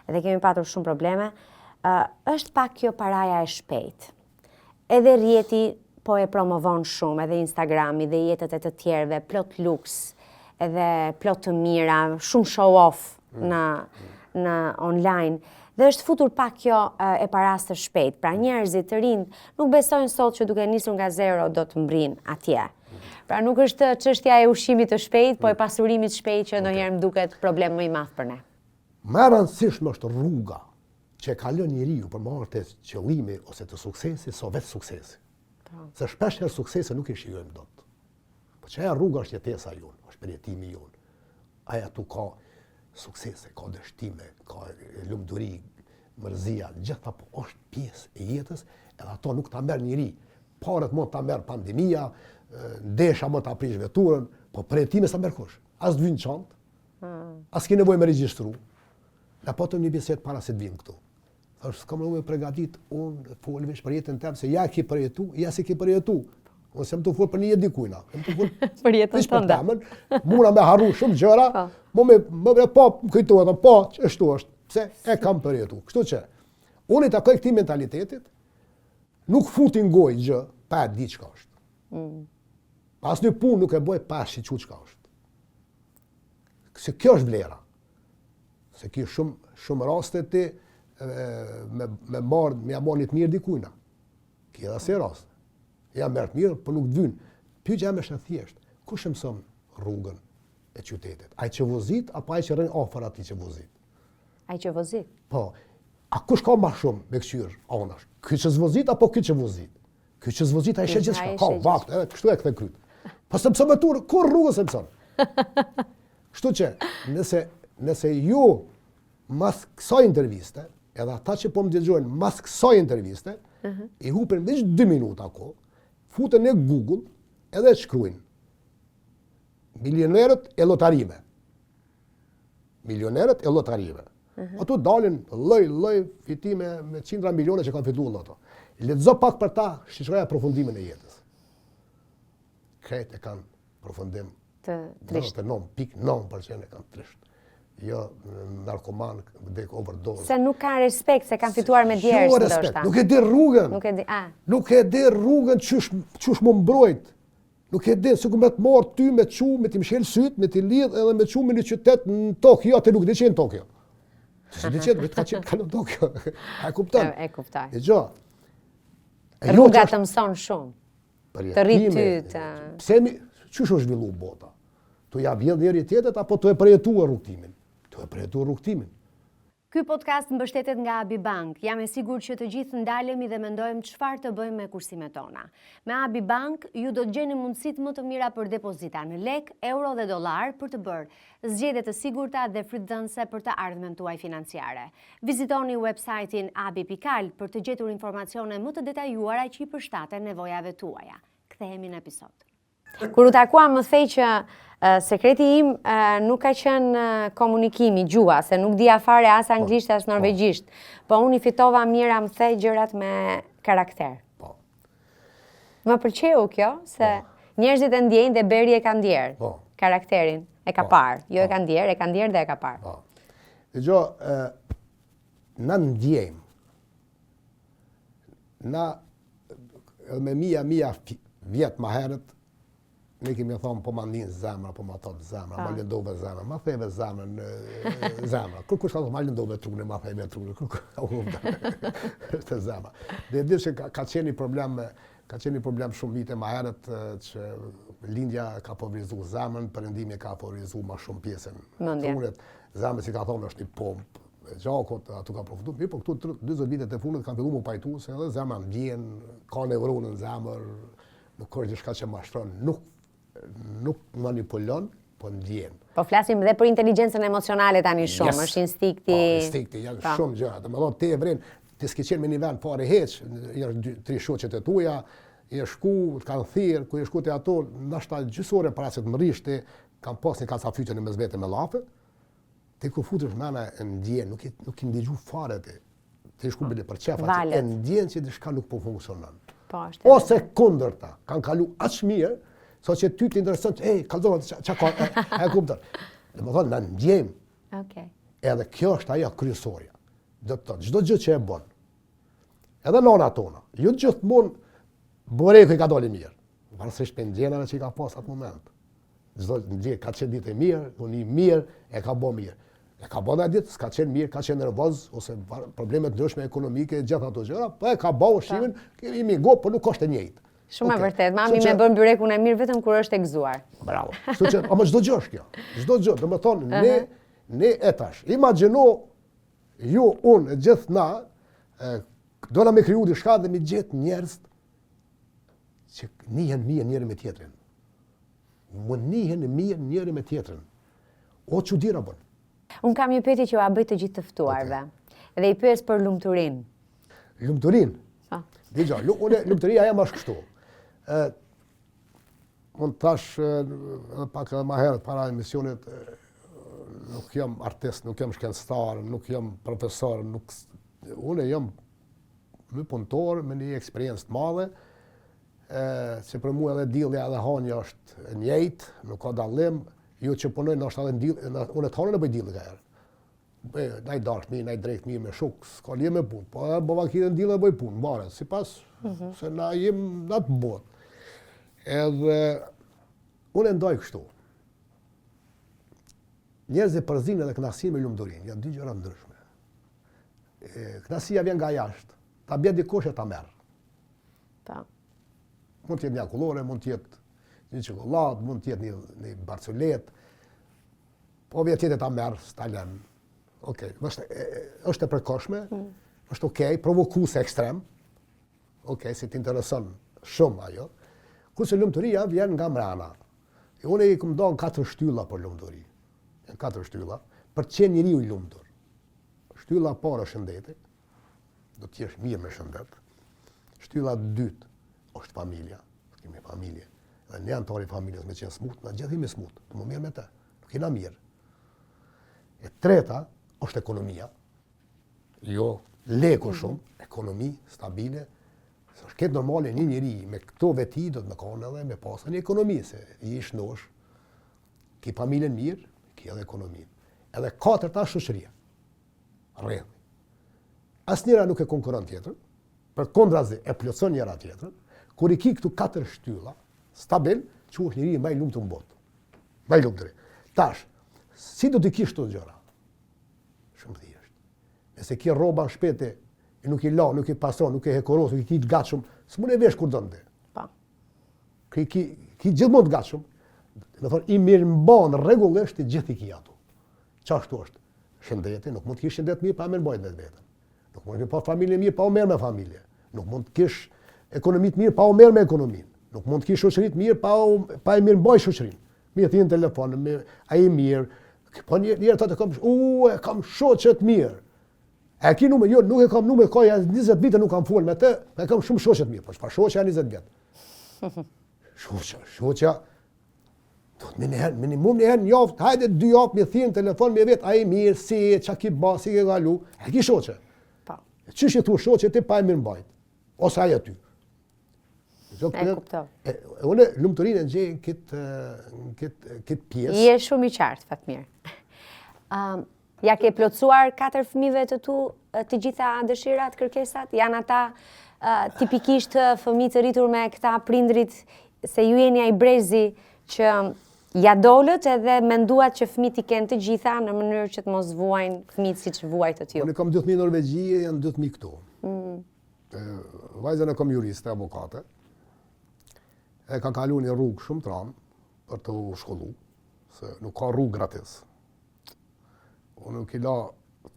edhe kemi patur shumë probleme, është pak kjo paraja e shpejt. Edhe rjeti po e promovon shumë, edhe Instagrami dhe jetët e të tjerëve, plot luks, edhe plot të mira, shumë show-off në online. Dhe është futur pak kjo e paras të shpejt. Pra njerëzit të rinj nuk besojnë sot që duke nisur nga zero do të mbrin atje. Pra nuk është çështja e ushqimit të shpejt, po e pasurimit shpejt që ndonjëherë më duket problem më i madh për ne. Më e rëndësishme është rruga që e kalon njeriu për marrë të qëllimi ose të suksesi, so vetë suksesi. Se shpesh herë suksesi nuk e shijojmë dot. Po që ajo rruga është jetesa jonë, është përjetimi jonë. Aja tu ka suksese, ka dështime, ka lumturi, mërzia, gjitha po është pjesë e jetës, edhe ato nuk ta merr njëri. Paret mund ta merr pandemia, ndesha mund ta prish veturën, po përjetime sa merr kush. As të vinë çantë, as ke nevojë me regjistru. Na patëm një bisedë para se të vim këtu. Thash, s'kam nevojë përgatit, unë fol veç për jetën tënde, se ja ke përjetu, ja se ke përjetu. Unë sem të fol për një jetë dikujna. Për jetën tënde. Mura me harru shumë gjëra, më po kujtohet, po ç'është është. Pse e kam përjetu. Kështu që unë i takoj këtij mentalitetit, nuk futin gojë gjë, pa di çka është. Asnjë punë nuk e bëj pa shiqur çka është. Se kjo është vlera. Se ki shumë raste ti me marrë të mirë dikujna. Ki edhe se raste. Ja merë të mirë, për nuk të vynë. Pyetja më është e thjeshtë. Kush e mëson rrugën e qytetit? Ai që vozit apo ai që rrin afër atij që vozit? Ai që vozit. Po. A kush ka më shumë me këshyr anash? Ky që zvozit apo ky që vozit? Ky që zvozit ai sheh gjithçka. Ka vakt, edhe kështu e kthe kryt. Po se mëson me tur, kur rrugës e mëson? Kështu që nëse ju mas kësaj interviste, edhe ata që po më dëgjojnë mas kësaj interviste, i hupen veç 2 minuta kohë, futen në Google edhe shkruajnë milionerët e lotarive. Milionerët e lotarive. Ato dalin lloj fitime me qindra milione që kanë fituar loto. Lexo pak për ta, shiqoja përfundimin e jetës. Kretë e kanë përfundim të trisht. 99.9% e kanë trisht. Jo narkoman, vdek overdose. Se nuk kanë respekt, se kanë fituar me djerës ndoshta. Nuk e di rrugën. Nuk e di rrugën çush më mbrojt. Nuk e di, sikur me të marr ty me të mshël syt, me të lidh edhe me çu me një qytet në Tokyo, atë nuk di që në Tokyo. Se di që vetë ka qenë kanë në Tokyo. A e kupton? E kuptoj. Dgjoj. Rruga të mëson shumë. Të rrit ty të... Pse çush është zhvilluar bota? Tu ja vjen njëri tjetrit apo tu e përjetuar rrugtimin? Tu e përjetuar rrugtimin. Ky podcast mbështetet nga Abi Bank. Jam e sigurt që të gjithë ndalemi dhe mendojmë çfarë të bëjmë me kursimet tona. Me Abi Bank ju do të gjeni mundësitë më të mira për depozita në lek, euro dhe dollar për të bërë zgjedhje të sigurta dhe frytdhënëse për të ardhmen tuaj financiare. Vizitoni website-in abi.al për të gjetur informacione më të detajuara që i përshtaten nevojave tuaja. Kthehemi në episod. Kur u takuam më thej që sekreti im nuk ka qenë komunikimi, gjua, se nuk dija fare as anglisht as norvegjisht, po unë i fitova mira më thej gjërat me karakter. Më pëlqeu kjo, se njerëzit e ndjejnë dhe Beri e ka ndjerë karakterin, e ka parë, jo e ka ndjerë dhe e ka parë. Dgjoj, na ndjejmë, na me mia vjet më herët, ne kemi thonë po ma ndinë zemra, po ma thotë zemra, ma lëndove zemra, ma theve zemrën, zemra. Kur kush ka thotë ma lëndove trune, ma theve trune, është zemra. Dhe di që ka qenë një problem shumë vite ma herët që lindja ka favorizu zemrën, perëndimi ka favorizu ma shumë pjesën trunet. Zemrën si ka thonë është një pompë, gjakot atu ka përfitu. Mirë, po këtu 20 vitet e fundit kanë fillu më pajtu se edhe zemra ndjen, ka nevronë në zemër, nuk është diçka që mashtron, nuk manipulon, po ndjen. Po flasim dhe për inteligjencën emocionale tani shumë, është instikti. Po, instikti, janë shumë gjëra. Dhe më thonë, te e vrenë, ti s'ke qenë me një vend fare heq, janë 3 shoqet e tuja, je shku, të kanë thirë, ku je shku te ato, ndoshta gjysore para se të më rishti, kanë pas një kacafyqe në mes vete me llafe, ti ku futesh mena e ndjen, nuk i ndigju fare ti. Ti shku bile për qefa, e ndjen që diçka nuk po funksionon. Ose kundërta, kanë kalu aq mirë, sa që ty t'intereson që, kalzova, që ka, e kuptër. Dhe më thonë, në ndjejmë. Edhe kjo është aja kryesorja. Dhe të thotë, çdo gjë që e bën, edhe nona tona, ju gjithmonë bureku i ka doli mirë. Varësisht për ndjenave që i ka pas atë moment. Çdo ndje ka qenë ditë e mirë, unë i mirë, e ka bë mirë. E ka bë atë ditë, s'ka qenë mirë, ka qenë nervoz, ose problemet ndryshme ekonomike, gjitha ato gjëra, po e ka bë ushqimin, kemi go, po nuk është e njëjtë. Shumë e vërtet, mami me bën byrekun e mirë vetëm kur është e gëzuar. Bravo. Kështu që, ama çdo gjë është kjo. Çdo gjë, do të thonë, ne e tash. Imagjino ju, unë, gjithë na, do na me kriju diçka dhe mi gjetë njerëz që njihen mirë njëri me tjetrin. Më njihen mirë njëri me tjetrin. O çuditëra bën. Unë kam një pyetje që u a bëj të gjithë të ftuarve. Dhe i pyes për lumturinë. Lumturinë? Dgjoj, lumturia jam është kështu. Unë tash pak më herët para emisionit, nuk jam artist, nuk jam shkencëtar, nuk jam profesor, unë jam më punëtor me një eksperiencë të madhe, që për mua edhe dillja edhe hanja është e njëjtë, nuk ka dallim. Ju që punojnë ndoshta edhe dill, unë të hanën e bëj dill herë. Naj dash mirë, naj drejt mirë me shok, s'ka lidhje me punë, po edhe bavakirën dill e bëj punë, mbare, sipas se na jem në atë botë. Edhe unë ndaj kështu. Njerëzit përzinë edhe kënaqësinë me lumturinë, janë dy gjëra ndryshme. Kënaqësia vjen nga jashtë, ta bie dikush e ta merr. Po. Mund të jetë një akullore, mund të jetë një çokoladë, mund të jetë një barcolet, po vjen tjetër ta merr, ta lën. Okej, është e përkohshme, është okej, provokuese ekstrem. Okej, si t'intereson shumë ajo. Kurse lumturia vjen nga mbrana. Unë i kam dhënë 4 shtylla për lumturi. 4 shtylla për të qenë njeriu i lumtur. Shtylla e parë është shëndeti. Do të jesh mirë me shëndet. Shtylla e dytë është familja. Kemi familje. Dhe ne antari familjes me qenë smut, na gjithë jemi smut, të më mirë me te, nuk jena mirë. E treta është ekonomia. Jo leku shumë, ekonomi stabile. Se është këtë normale një njeri me këto veti do të më kanë edhe me pasën një ekonomi, se i shnosh, ki familjen mirë, ki edhe ekonominë. Edhe katërta shoqëria. Rrjedhi. Asnjëra nuk e konkurron tjetrën, përkundrazi e plotson njëra tjetrën. Kur i ki këtu 4 shtylla, stabil, që është njëri më i lumtur në botë. Më i lumtur. Tash, si do të kish këto gjëra? Shumë thjesht. Nëse ke rroba në shpete, e nuk i la, nuk i pastron, nuk i hekoros, nuk i ki të gatshëm, s'mund e vesh kur don ti. Po. Ki gjithmonë të gatshëm. Do të thonë i mirëmban rregullisht të gjithë i ki ato. Çashtu është. Shëndeti, nuk mund të kish shëndet mirë pa mirë mbajtur vetën. Nuk mund të pa familje mirë pa u merr me familje. Nuk mund të kish ekonomi të mirë pa u merr me ekonominë. Nuk mund të kish shoqëri të mirë pa e mirëmbaj shoqërinë. Mirë thënë telefon, ai mirë. Po një thotë kam shoqë të mirë. E ki numër, jo, nuk e kam numër, ka 20 vite nuk kam folë me te, e kam shumë shoqë të mirë. Po çfarë shoqja 20 vjet? Shoqja minimum një herë në javë, hajde 2 javë me thënë telefon me vet, ai mirë, si çka ki bë, si ke galu. E ki shoqë. Po. Çish e thu shoqë ti pa e mirëmbajt. Ose ai aty. E kuptoj. Unë lumturinë gjej këtë pjesë. Je shumë i qartë, Fatmir. Ja ke plotësuar 4 fëmijëve të tu të gjitha dëshirat, kërkesat? Janë ata tipikisht fëmijë të rritur me këta prindrit se ju jeni ai brezi që ja dolët edhe menduat që fëmijët i kenë të gjitha në mënyrë që të mos vuajnë fëmijët siç vuajtët ju. Unë kam 2 fëmijë në Norvegji, janë 2 fëmijë këtu. Vajzën e kam juriste, avokate. E ka kalu një rrugë shumë të ranë për të shkollu, se nuk ka rrugë gratis. Unë nuk i la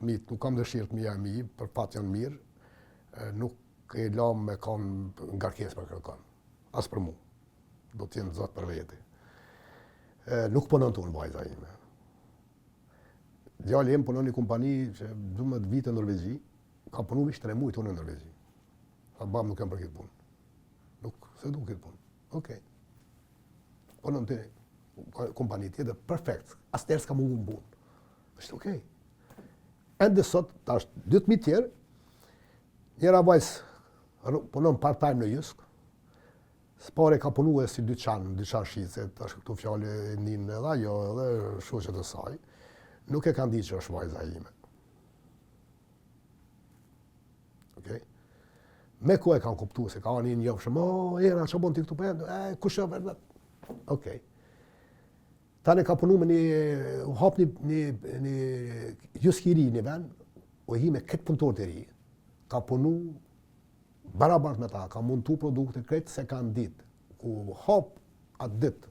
fëmijët, nuk kam dëshirë fëmija e mi, për pat janë mirë, nuk i la me kanë ngarkesë për kërkan. As për mu. Do t'jenë zotë për veti. Nuk punon të unë vajza ime. Djali im punon një kompani që 12 vite në Norvegji, ka punu vish 3 muaj tonë në Norvegji. A bam nuk jam për këtë punë. Nuk, se du këtë punë. Okej. Punon të kompani tjetër, perfekt. As tërë s'ka mungu në punë. Është okej. Ende sot, tash 2.000 tjerë, njëra vajzë punon part-time në Jysk, Spare ka punu e si dyqan shqice, tash këtu fjale njën edhe ajo edhe shoqet e saj. Nuk e kanë di që është vajza ime. Okay? Me ku e kanë kuptu, se ka një njëfshëm, era, që bon t'i këtu për kush e vërdet? Okej. Tani ka punu me u hap një juskiri një ven, u hi me këtë punëtor të ri. Ka punu barabart me ta, ka mundu produkte kretë se kanë ditë. Ku hap atë ditë,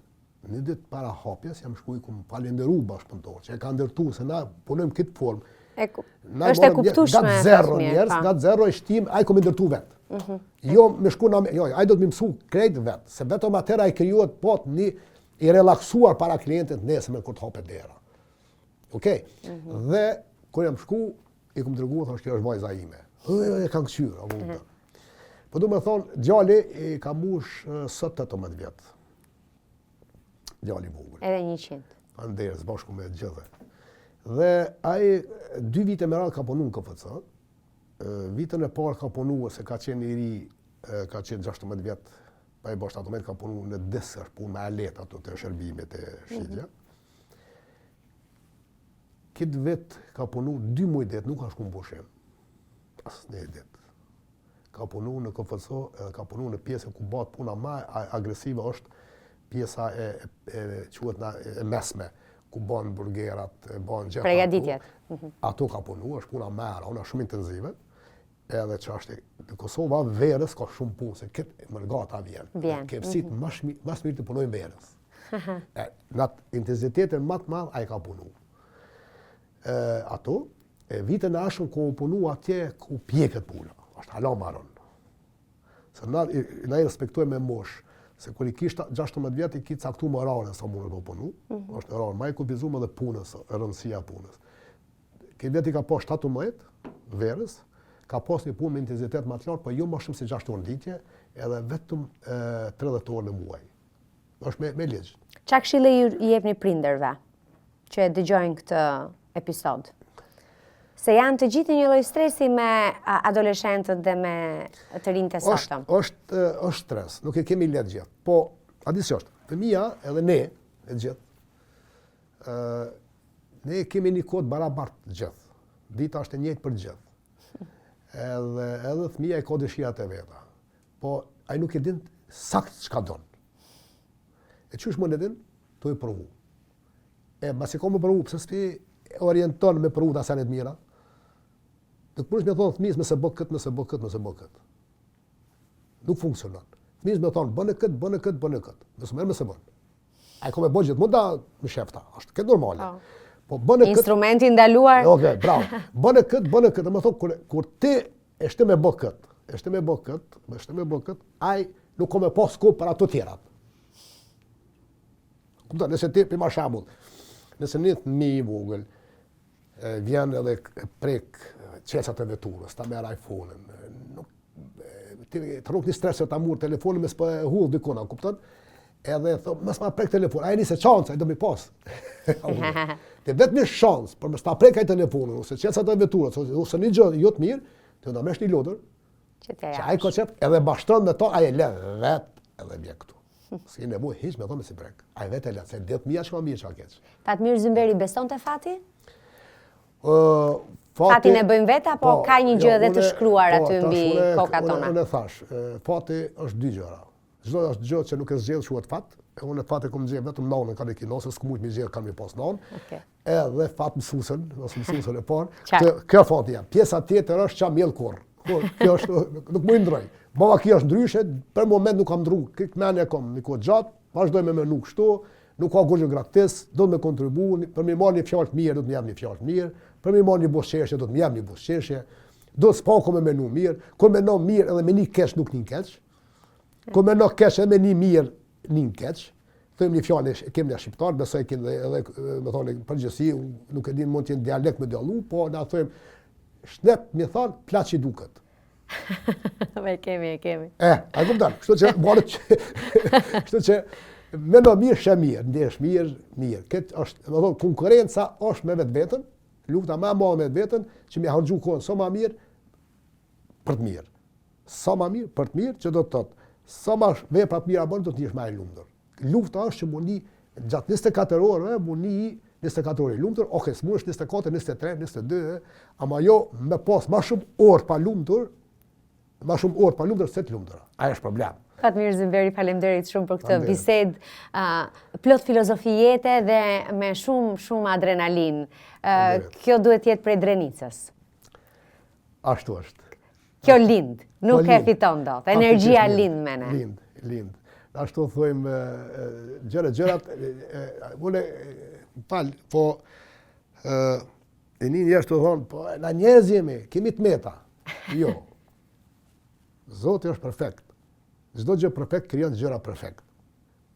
një ditë para hapjes, jam shkuj ku më falenderu bashkëpunëtor, që e ka ndërtu, se na punojmë këtë formë. Është e kuptueshme. Nga zero njerës, nga zero e shtim, ai ku me ndërtu vetë. Jo, me shku na, jo, ai do të më mësu krejt vetë, se vetëm atëra ai krijohet pot një i relaksuar para klientit nesër kur të hapet dera. Okej? Dhe kur jam shku, i kum treguar thosh kjo është vajza ime. E kanë kthyer, po du me thonë, djali i ka mush sot 18 vjetë. Djali vogël. Edhe 100. Anderës, bashku me gjithë. Dhe ai 2 vite me radhë ka punu në KFC. Vitën e parë ka punu, se ka qenë i ri, ka qenë 16 vjetë, pa i bashkë ato ka punu në disër, punë me alet ato të shërbimit e shqitja. Këtë vit ka punu 2 muaj det, nuk ka shku në pushim. Asë një dit. Ka punu në KFC, ka punu në pjesën ku bat puna ma agresive është pjesa e mesme, ku banë burgerat, banë gjitha. Pregaditjet. Ato ka punu, është puna mera, ona shumë intenzive, edhe që është në Kosova, verës ka shumë punë, se këtë mërgata vjen. Kepsit mas mirë të punojnë verës. Në atë intensitetin matë madhë, a i ka punu. Ato, vitën e ashën ku punu atje ku pjeket puna. Është hala maron. Se na i respektojmë me mosh, se kur i kishtë 16 vjetë, i kitë caktu më orare sa mune do punu, është orare, ma i kupizume dhe punës, rëndësia punës. Këtë vjetë i ka pas 17 verës, ka pas një punë me intensitet më të lartë, po jo më shumë si 6 orë në ditje, edhe vetëm 30 orë në muaj. Është me ligjë. Qa këshille i jepni prinderve që e dëgjojnë këtë episod? Se janë të gjithë një lloj stresi me adoleshentët dhe me të rinjtë e sotëm. Është stres, nuk e kemi lehtë gjithë. Po, a di si është, fëmia edhe ne, e gjithë, ne kemi një kod barabart gjithë. Dita është e njëjtë për gjithë. Edhe fëmia e ka dëshirat e veta. Po, ai nuk e din sakt çka don. E çush mund e din? Tu e provu. Mbasi ka më provu, pse s'ti orienton me provu ta sanet mira. Nuk përsh me thonë fëmijës nëse bë këtë, nëse bë këtë, nëse bë këtë. Nuk funksionon. Fëmijës me thonë bënë këtë. Nëse merr mëse bën. Ai ka me bëj gjithmonë da me shefta. Është këtë normale. Po bënë këtë. Instrumenti ndaluar. Okej, bravo. Bënë këtë, do të thonë kur ti e shtë me bë këtë, ai nuk ka me pas kohë për ato tjerat. Kupton, nëse ti për shembull, nëse një fëmijë i vogël vjen edhe prek qecat e veturës, ta merr iPhone-ën, të rrug një stres se ta murë telefonin me s'pa hull dikona, kupton? Edhe thot, mës ma prek telefon, ai nisë çancë, ai do mi pas. Te vetëm një shans për mos ta prek ai telefonin ose qecat e veturës, ose një gjë jo të mirë, të na mesh një lodër. Që ai koncept edhe bashtron me to, ai e lë vet edhe bie këtu. S'ke nevojë hiç me thonë si prek. Ai vetë lë, se 10.000 shkon mirë çka keç. Fatmir Zymberi besonte Fati? Fatin e bëjmë vetë, apo ka një gjë dhe të shkruar aty mbi kokat tona? Unë thash, Fati është 2 gjëra. Çdo është gjë që nuk e zgjedh shuhet fat. E unë fat e kam zgjedh vetëm nonën kanë kinos, s'ku mund të zgjedh kanë pas non. Okej. Edhe fat mësuesën, ose mësuesën e parë. Qartë. Kjo fati jam. Pjesa tjetër është çamjell kurr. Kjo është nuk më ndroj. Baba kjo është ndryshe, për moment nuk kam ndru. Këtë mendje kam një kohë gjatë, vazhdoj me menu kështu, nuk ka gjë gratis, do të më kontribuo, për më marr një fjalë të mirë, do të më jap një fjalë të mirë, për më marr një buzëqeshje, do të më jap një buzëqeshje. Do s'pako me menu mirë, kur mendo mirë edhe me një keq nuk nin keq. Kur mendo keq edhe me një mirë nin keq. Them një fjalë kemi në shqiptar, besoj që edhe më thonë përgjithësi, nuk e din mund të jenë dialekt me dallu, po na them shnet më thon plaçi duket. E kemi. A kupton? Kështu që bëhet kështu që mendo mirë, shë mirë, ndesh mirë. Këtë është, do të thonë konkurrenca është me vetveten, lufta më e madhe me vetveten, që më harxhu kohën sa më mirë për të mirë. Sa më mirë për të mirë, që do të thotë, sa më vepra të mira bën, do të jesh më i lumtur. Lufta është që mundi gjatë 24 orëve, mundi 24 orë i lumtur, okay, smush 24, 23, 22, ama jo me pas më shumë orë pa lumtur, se të lumtura. Ai është problem. Fatmir Zymberi, faleminderit shumë për këtë bisedë plot filozofi jete dhe me shumë adrenalin. Kjo duhet jetë prej Drenicës. Ashtu është. Kjo lind, nuk e fiton dot. Energjia lind mene. Lind. Ashtu thojmë gjërat, unë fal, po e një njerëz të thonë, po na njerëz jemi, kemi të meta. Jo. Zoti është perfekt. Çdo gjë perfekt krijon gjëra perfekt.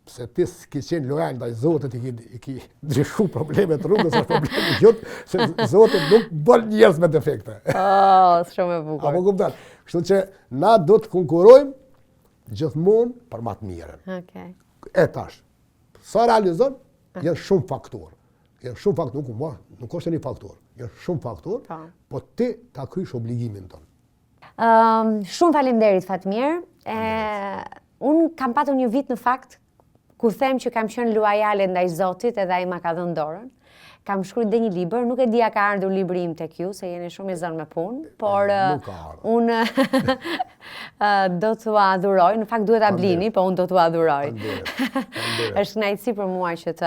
Pse ti s'ke qenë lojal ndaj Zotit i ki ndryshu problemet rrugës, është problemi jot, se Zoti nuk bën njerëz me defekte. Shumë e bukur. Apo kupton? Kështu që na do të konkurrojmë gjithmonë për më të mirën. Okej. E tash. Sa realizon, janë shumë faktorë. Nuk është një faktor. Janë shumë faktorë, po ti ta krysh obligimin tonë. Shumë faleminderit Fatmir. Unë kam patur një vit në fakt ku them që kam qenë luajale ndaj Zotit edhe ai ma ka dhënë dorën. Kam shkruar dhe një libër, nuk e di a ka ardhur libri im tek ju, se jeni shumë i zënë me punë, por unë do t'u adhuroj, në fakt duhet ta blini, po unë do t'u adhuroj. Është kënaqësi për mua që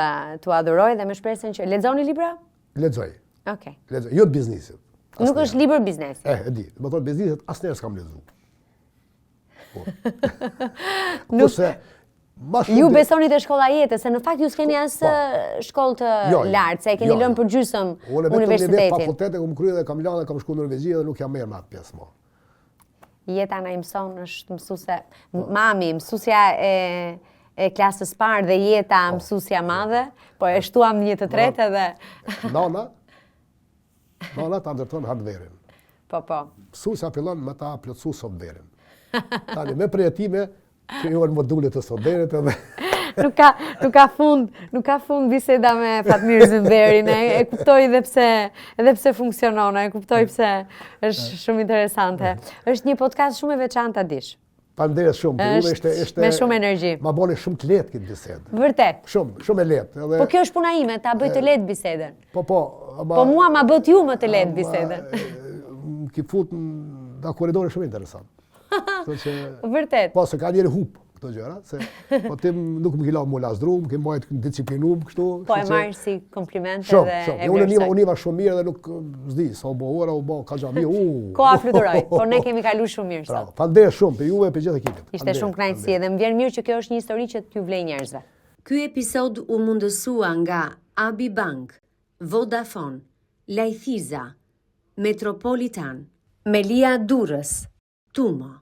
t'u adhuroj dhe me shpresën që lexoni libra? Lexoj. Okej. Lexoj, jo të biznesit. Nuk është libër biznesi. E di. Më thonë bizneset asnjëherë s'kam lexuar. Ju besoni te shkolla jetës, se në fakt ju s'keni as shkollë të lartë, se e keni lënë për gjysmë universitetin. Unë fakultete kam kryer dhe kam lënë dhe kam shkuar në Norvegji dhe nuk jam merr me atë pjesë më. Jeta na mëson, është mësuese, mami, mësuesja e klasës parë dhe jeta mësuesja madhe, po e shtuam një të tretë edhe Nona ta ndërton hardverin. Po. Mësuesja fillon me ta plotësu softverin. Tani me përjetime krijohen modulet të softverit edhe Nuk ka fund biseda me Fatmir Zymberin, e kuptoj edhe pse funksionon, e kuptoj pse është shumë interesante. Është një podcast shumë e veçantë, a dish. Faleminderit shumë. Është me shumë energji. Ma bëni shumë të lehtë këtë bisedë. Vërtet. Shumë e lehtë. Po kjo është puna ime, ta bëj të lehtë bisedën. Po mua ma bët ju më të lehtë bisedën. Ki fut në korridore shumë interesant. Vërtet. Po se ka njëri hup këto gjëra, se po ti nuk më kila mu lasdrum, ke mbajt disciplinum kështu. Po e marr si komplimente dhe e vlerësoj. Unë iva shumë mirë dhe nuk s'di, sa u bë ora, u bë ka xhami. Koha fluturoi, por ne kemi kaluar shumë mirë sot. Faleminderit shumë për juve, për gjithë ekipin. Ishte shumë kënaqësi dhe më vjen mirë që kjo është një histori që t'ju vlej njerëzve. Ky episod u mundësua nga Abi Bank, Vodafone, Lajthiza, Metropolitan, Melia Durrës, Tumo.